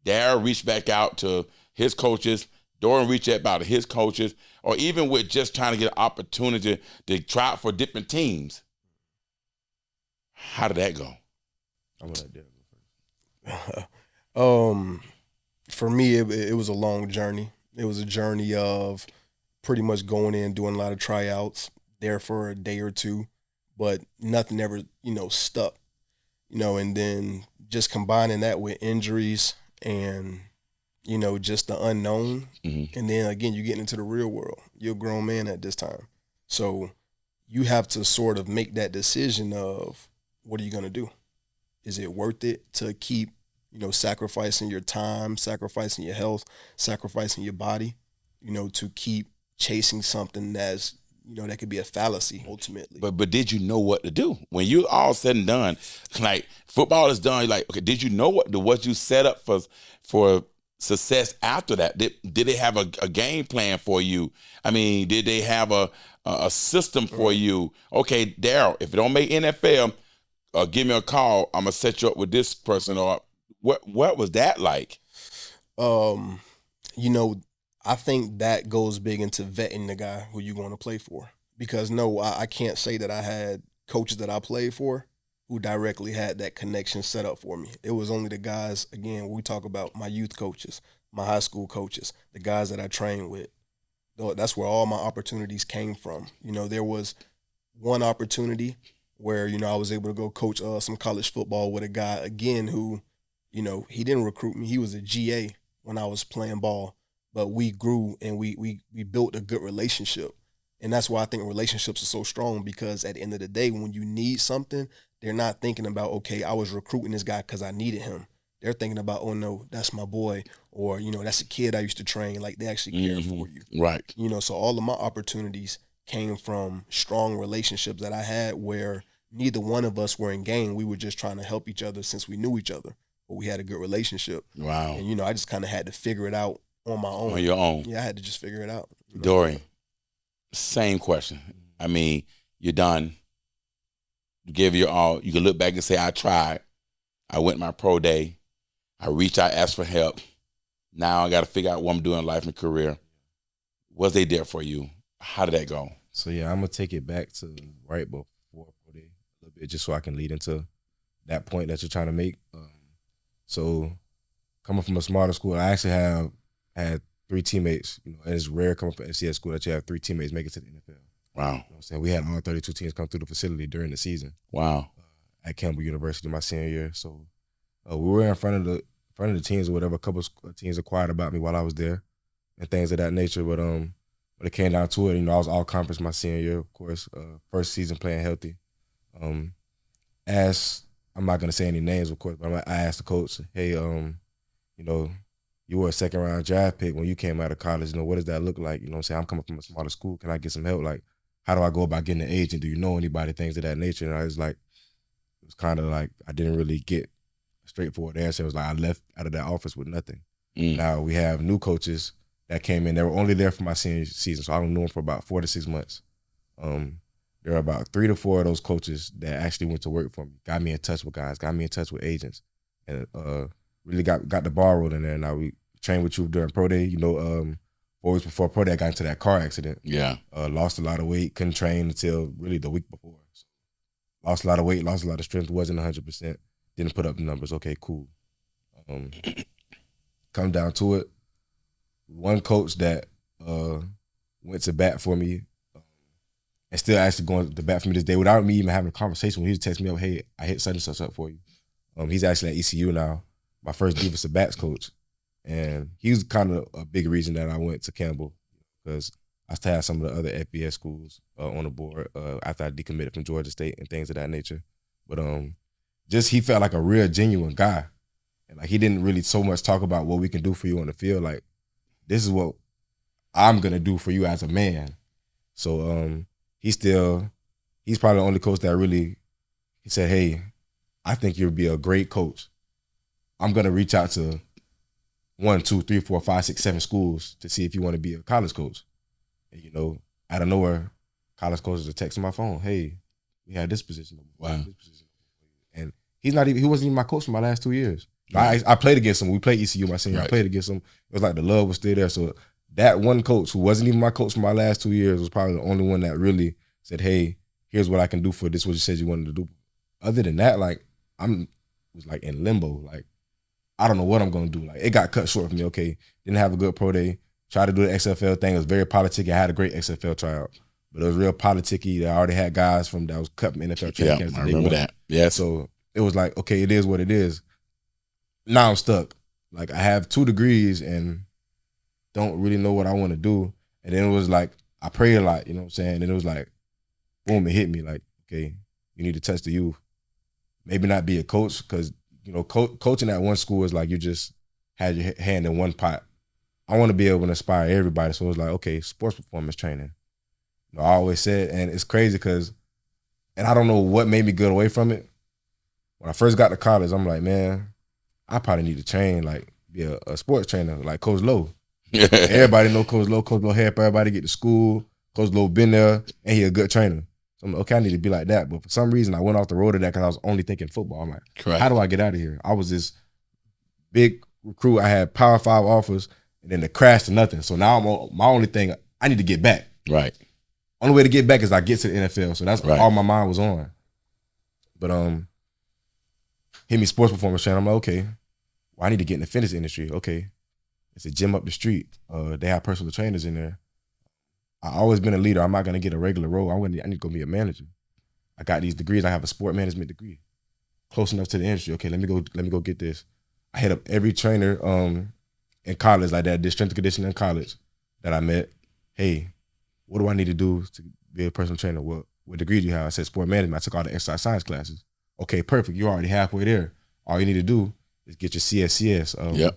Darrel reached back out to his coaches. Dorian reached out to his coaches. Or even with just trying to get an opportunity to try out for different teams. How did that go? I'm going to let Darrel go first. For me, it was a long journey. It was a journey of pretty much going in, doing a lot of tryouts, there for a day or two, but nothing ever, stuck, and then just combining that with injuries and, just the unknown. Mm-hmm. And then again, you get into the real world. You're a grown man at this time. So you have to sort of make that decision of what are you going to do? Is it worth it to keep, sacrificing your time, sacrificing your health, sacrificing your body, to keep chasing something that's, that could be a fallacy ultimately. But did you know what to do? When you all said and done, like football is done, like, okay, did you know what you set up for success after that? Did they have a game plan for you? I mean, did they have a system for you? Okay, Darrel, if you don't make NFL, give me a call. I'm gonna set you up with this person. Or what was that like? You know, I think that goes big into vetting the guy who you're going to play for. Because no, I can't say that I had coaches that I played for who directly had that connection set up for me. It was only the guys, again, when we talk about my youth coaches, my high school coaches, the guys that I trained with. That's where all my opportunities came from. You know, there was one opportunity where, you know, I was able to go coach some college football with a guy, again, who, you know, he didn't recruit me. He was a GA when I was playing ball, but we grew and we built a good relationship. And that's why I think relationships are so strong, because at the end of the day, when you need something, they're not thinking about, okay, I was recruiting this guy because I needed him. They're thinking about, oh no, that's my boy, or, you know, that's a kid I used to train. Like, they actually care for you. Right. You know, so all of my opportunities came from strong relationships that I had where neither one of us were in game. We were just trying to help each other since we knew each other, but we had a good relationship. Wow. And, you know, I just kind of had to figure it out on my own. On your own. Yeah, I had to just figure it out. You know? Dorian, same question. I mean, you're done. You give your all. You can look back and say, I tried. I went my pro day. I reached out, asked for help. Now I got to figure out what I'm doing in life and career. Was they there for you? How did that go? So, yeah, I'm going to take it back to right before pro day a little bit, just so I can lead into that point that you're trying to make. So, coming from a smarter school, I actually had 3 teammates. You know, and it's rare coming from FCS school that you have 3 teammates make it to the NFL. Wow. You know what I'm saying? We had all 32 teams come through the facility during the season. Wow. At Campbell University my senior year. So we were in front of the teams or whatever. A couple of teams inquired about me while I was there and things of that nature. But when it came down to it, you know, I was all conference my senior year, of course. First season playing healthy. I'm not gonna say any names, of course, but I asked the coach, hey, you know, you were a second-round draft pick when you came out of college. You know, what does that look like? You know what I'm saying? I'm coming from a smaller school. Can I get some help? Like, how do I go about getting an agent? Do you know anybody? Things of that nature. And I was like, it was kind of like I didn't really get a straightforward answer. It was like I left out of that office with nothing. Now we have new coaches that came in. They were only there for my senior season, so I knew them for about 4 to 6 months. There are about 3 to 4 of those coaches that actually went to work for me, got me in touch with guys, got me in touch with agents, and really got the ball rolling there. Now we trained with you during pro day. You know, 4 weeks before pro day, I got into that car accident. Yeah. Lost a lot of weight, couldn't train until really the week before. So, lost a lot of weight, lost a lot of strength, wasn't 100%. Didn't put up the numbers. Okay, cool. Come down to it, one coach that went to bat for me and still actually going to bat for me this day without me even having a conversation. When he would text me up, hey, I hit such and such up for you. He's actually at ECU now, my first defensive backs coach. And he was kind of a big reason that I went to Campbell, because I still had some of the other FBS schools on the board after I decommitted from Georgia State and things of that nature. But just he felt like a real genuine guy. And like he didn't really so much talk about what we can do for you on the field. Like, this is what I'm going to do for you as a man. So he's probably the only coach that really, he said, hey, I think you'll be a great coach. I'm going to reach out to 1, 2, 3, 4, 5, 6, 7 schools to see if you want to be a college coach. And, you know, out of nowhere, college coaches are texting my phone, hey, we had this position. Wow. This position. And he wasn't even my coach for my last 2 years. Right. I played against him. We played ECU my senior. Right. I played against him. It was like the love was still there. So that one coach who wasn't even my coach for my last 2 years was probably the only one that really said, hey, here's what I can do for this, what you said you wanted to do. Other than that, like, was like in limbo. Like, I don't know what I'm going to do. Like, it got cut short for me. Okay, didn't have a good pro day. Tried to do the XFL thing. It was very politicky. I had a great XFL tryout. But it was real politicky. I already had guys that was cut from NFL training camps. I remember that. Yeah. So it was like, okay, it is what it is. Now I'm stuck. Like, I have 2 degrees and don't really know what I want to do. And then it was like, I prayed a lot, you know what I'm saying? And it was like, boom, it hit me like, okay, you need to touch the youth. Maybe not be a coach, because, you know, coaching at one school is like you just had your hand in one pot. I want to be able to inspire everybody. So it was like, okay, sports performance training. You know, I always said, and it's crazy because, and I don't know what made me get away from it. When I first got to college, I'm like, man, I probably need to train like be a sports trainer like Coach Lowe. Everybody know Coach Lowe. Coach Lowe help everybody get to school. Coach Lowe been there, and he a good trainer. So I'm like, okay, I need to be like that. But for some reason, I went off the road of that because I was only thinking football. I'm like, Correct. how do I get out of here? I was this big recruit. I had Power 5 offers, and then the crash to nothing. So now my only thing, I need to get back. Right. Only way to get back is I get to the NFL. So that's all my mind was on. But hit me sports performance training. I'm like, okay, well, I need to get in the fitness industry. Okay. It's a gym up the street. They have personal trainers in there. I always been a leader. I'm not gonna get a regular role. I need to go be a manager. I got these degrees. I have a sport management degree. Close enough to the industry. Okay, let me go get this. I hit up every trainer in college like that, did strength and conditioning in college that I met. Hey, what do I need to do to be a personal trainer? What degree do you have? I said sport management. I took all the exercise science classes. Okay, perfect. You're already halfway there. All you need to do is get your CSCS,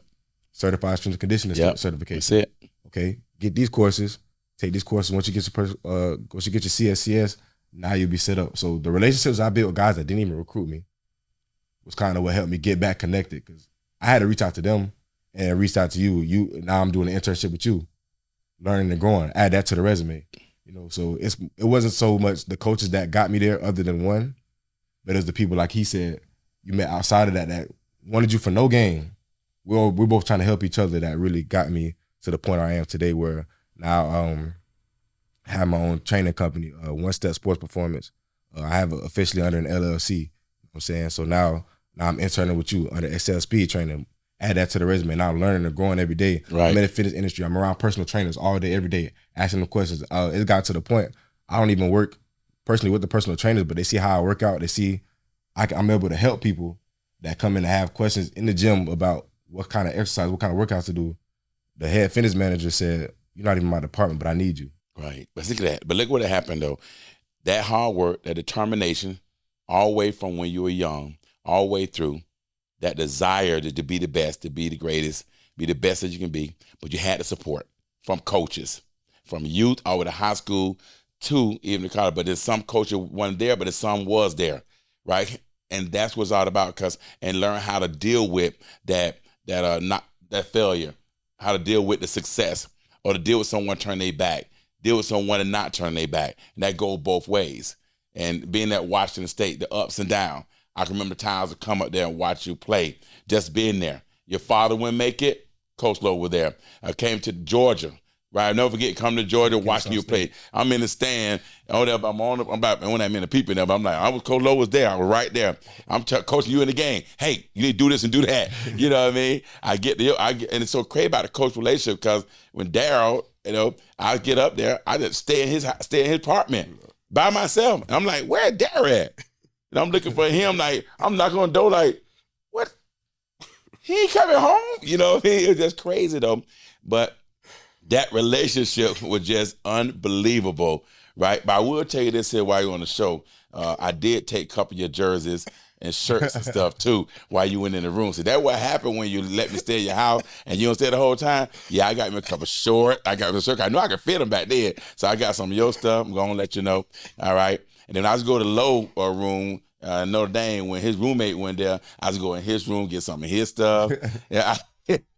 certified strength and conditioning certification. That's it. Okay, get these courses. Take these courses. Once you get your CSCS, now you'll be set up. So the relationships I built with guys that didn't even recruit me was kind of what helped me get back connected, because I had to reach out to them and reach out to you. Now I'm doing an internship with you, learning and growing. Add that to the resume. So it wasn't so much the coaches that got me there, other than one, but it's the people, like he said, you met outside of that wanted you for no gain. We're both trying to help each other. That really got me to the point I am today, where now I have my own training company, One Step Sports Performance. I have officially under an LLC. You know what I'm saying? So now I'm interning with you under Excel Speed Training. Add that to the resume. Now I'm learning and growing every day. Right. I'm in the fitness industry. I'm around personal trainers all day, every day, asking them questions. It got to the point I don't even work personally with the personal trainers, but they see how I work out. They see I'm able to help people that come in to have questions in the gym about what kind of exercise, what kind of workouts to do. The head fitness manager said, "You're not even my department, but I need you." Right. But look at that. But look what happened, though. That hard work, that determination, all the way from when you were young, all the way through, that desire to be the best, to be the greatest, be the best that you can be. But you had the support from coaches, from youth all the way to high school to even the college. But there's some coaches wasn't there, but there's some was there, right? And that's what it's all about, and learn how to deal with that failure, how to deal with the success, or to deal with someone turning their back, deal with someone and not turn their back. And that goes both ways. And being at Washington State, the ups and downs. I can remember times to come up there and watch you play, just being there. Your father wouldn't make it, Coach Lowe was there. I came to Georgia, right? I'll never forget coming to Georgia, watching you play. I'm in the stand, I'm about, when I'm in the people there, but I'm like, Coach Lowe was there. I was right there. I'm coaching you in the game. Hey, you need to do this and do that. You know what I mean? And it's so crazy about the coach relationship, because when Darrel, I get up there, I just stay in his apartment by myself. And I'm like, where's Darrel at? And I'm looking for him, like, I'm knocking on the door, like, what? He ain't coming home? You know what I mean? It was just crazy, though. But that relationship was just unbelievable, right? But I will tell you this here while you're on the show. I did take a couple of your jerseys and shirts and stuff, too, while you went in the room. So that's what happened when you let me stay in your house and you don't stay the whole time. Yeah, I got me a couple of shorts. I got me a shirt. I know I could fit them back then. So I got some of your stuff. I'm going to let you know. All right. And then I was go to the low room, Notre Dame, when his roommate went there. I was go in his room, get some of his stuff. Yeah,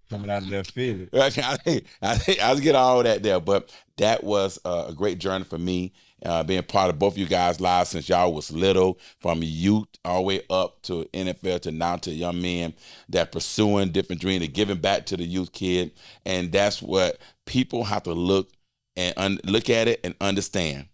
coming out of that field. I was get all that there. But that was a great journey for me, being part of both of you guys' lives since y'all was little, from youth all the way up to NFL to now to young men that pursuing different dreams and giving back to the youth kid. And that's what people have to look at it and understand,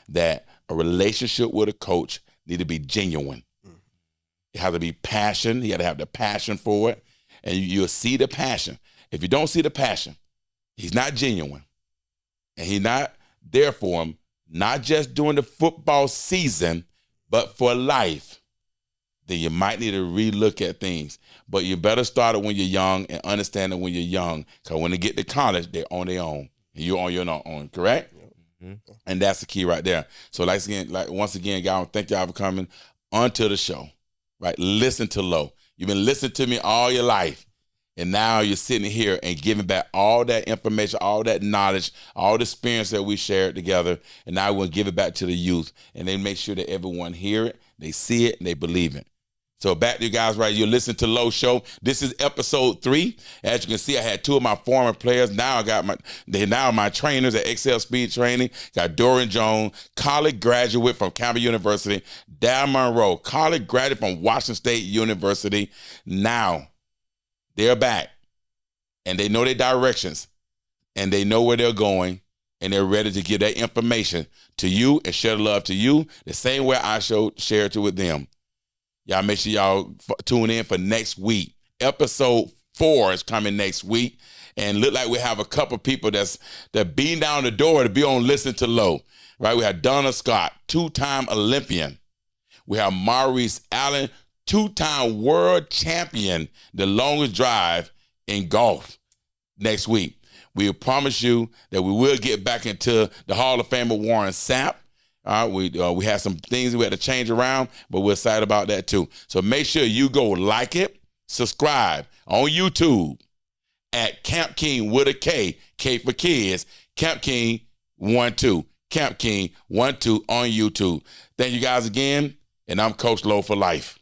that a relationship with a coach need to be genuine. You have to be passion. You got to have the passion for it. And you'll see the passion. If you don't see the passion, he's not genuine. And he's not there for him, not just during the football season, but for life. Then you might need to relook at things. But you better start it when you're young and understand it when you're young. Because when they get to college, they're on their own. And you're on your own, correct? Mm-hmm. And that's the key right there. So once again, guys, thank y'all for coming onto the show. Right? Listen to Lowe. You've been listening to me all your life. And now you're sitting here and giving back all that information, all that knowledge, all the experience that we shared together. And now we'll give it back to the youth. And then make sure that everyone hear it, they see it, and they believe it. So back to you guys right. You're listening to Low Show. This is episode 3. As you can see, I had 2 of my former players. Now I got my trainers at Excel Speed Training. Got Dorian Jones, college graduate from Campbell University. Darrel Monroe, college graduate from Washington State University. Now they're back and they know their directions and they know where they're going and they're ready to give that information to you and share the love to you the same way I share it with them. Y'all make sure y'all tune in for next week. Episode 4 is coming next week. And look like we have a couple people that beating down the door to be on Listen to Low. Right? We have Donna Scott, 2-time Olympian. We have Maurice Allen, 2-time world champion, the longest drive in golf next week. We promise you that we will get back into the Hall of Famer Warren Sapp. We had some things we had to change around, but we're excited about that too. So make sure you go like it, subscribe on YouTube at Camp King with a K, K for kids, Camp King 12, Camp King 12 on YouTube. Thank you guys again, and I'm Coach Low for life.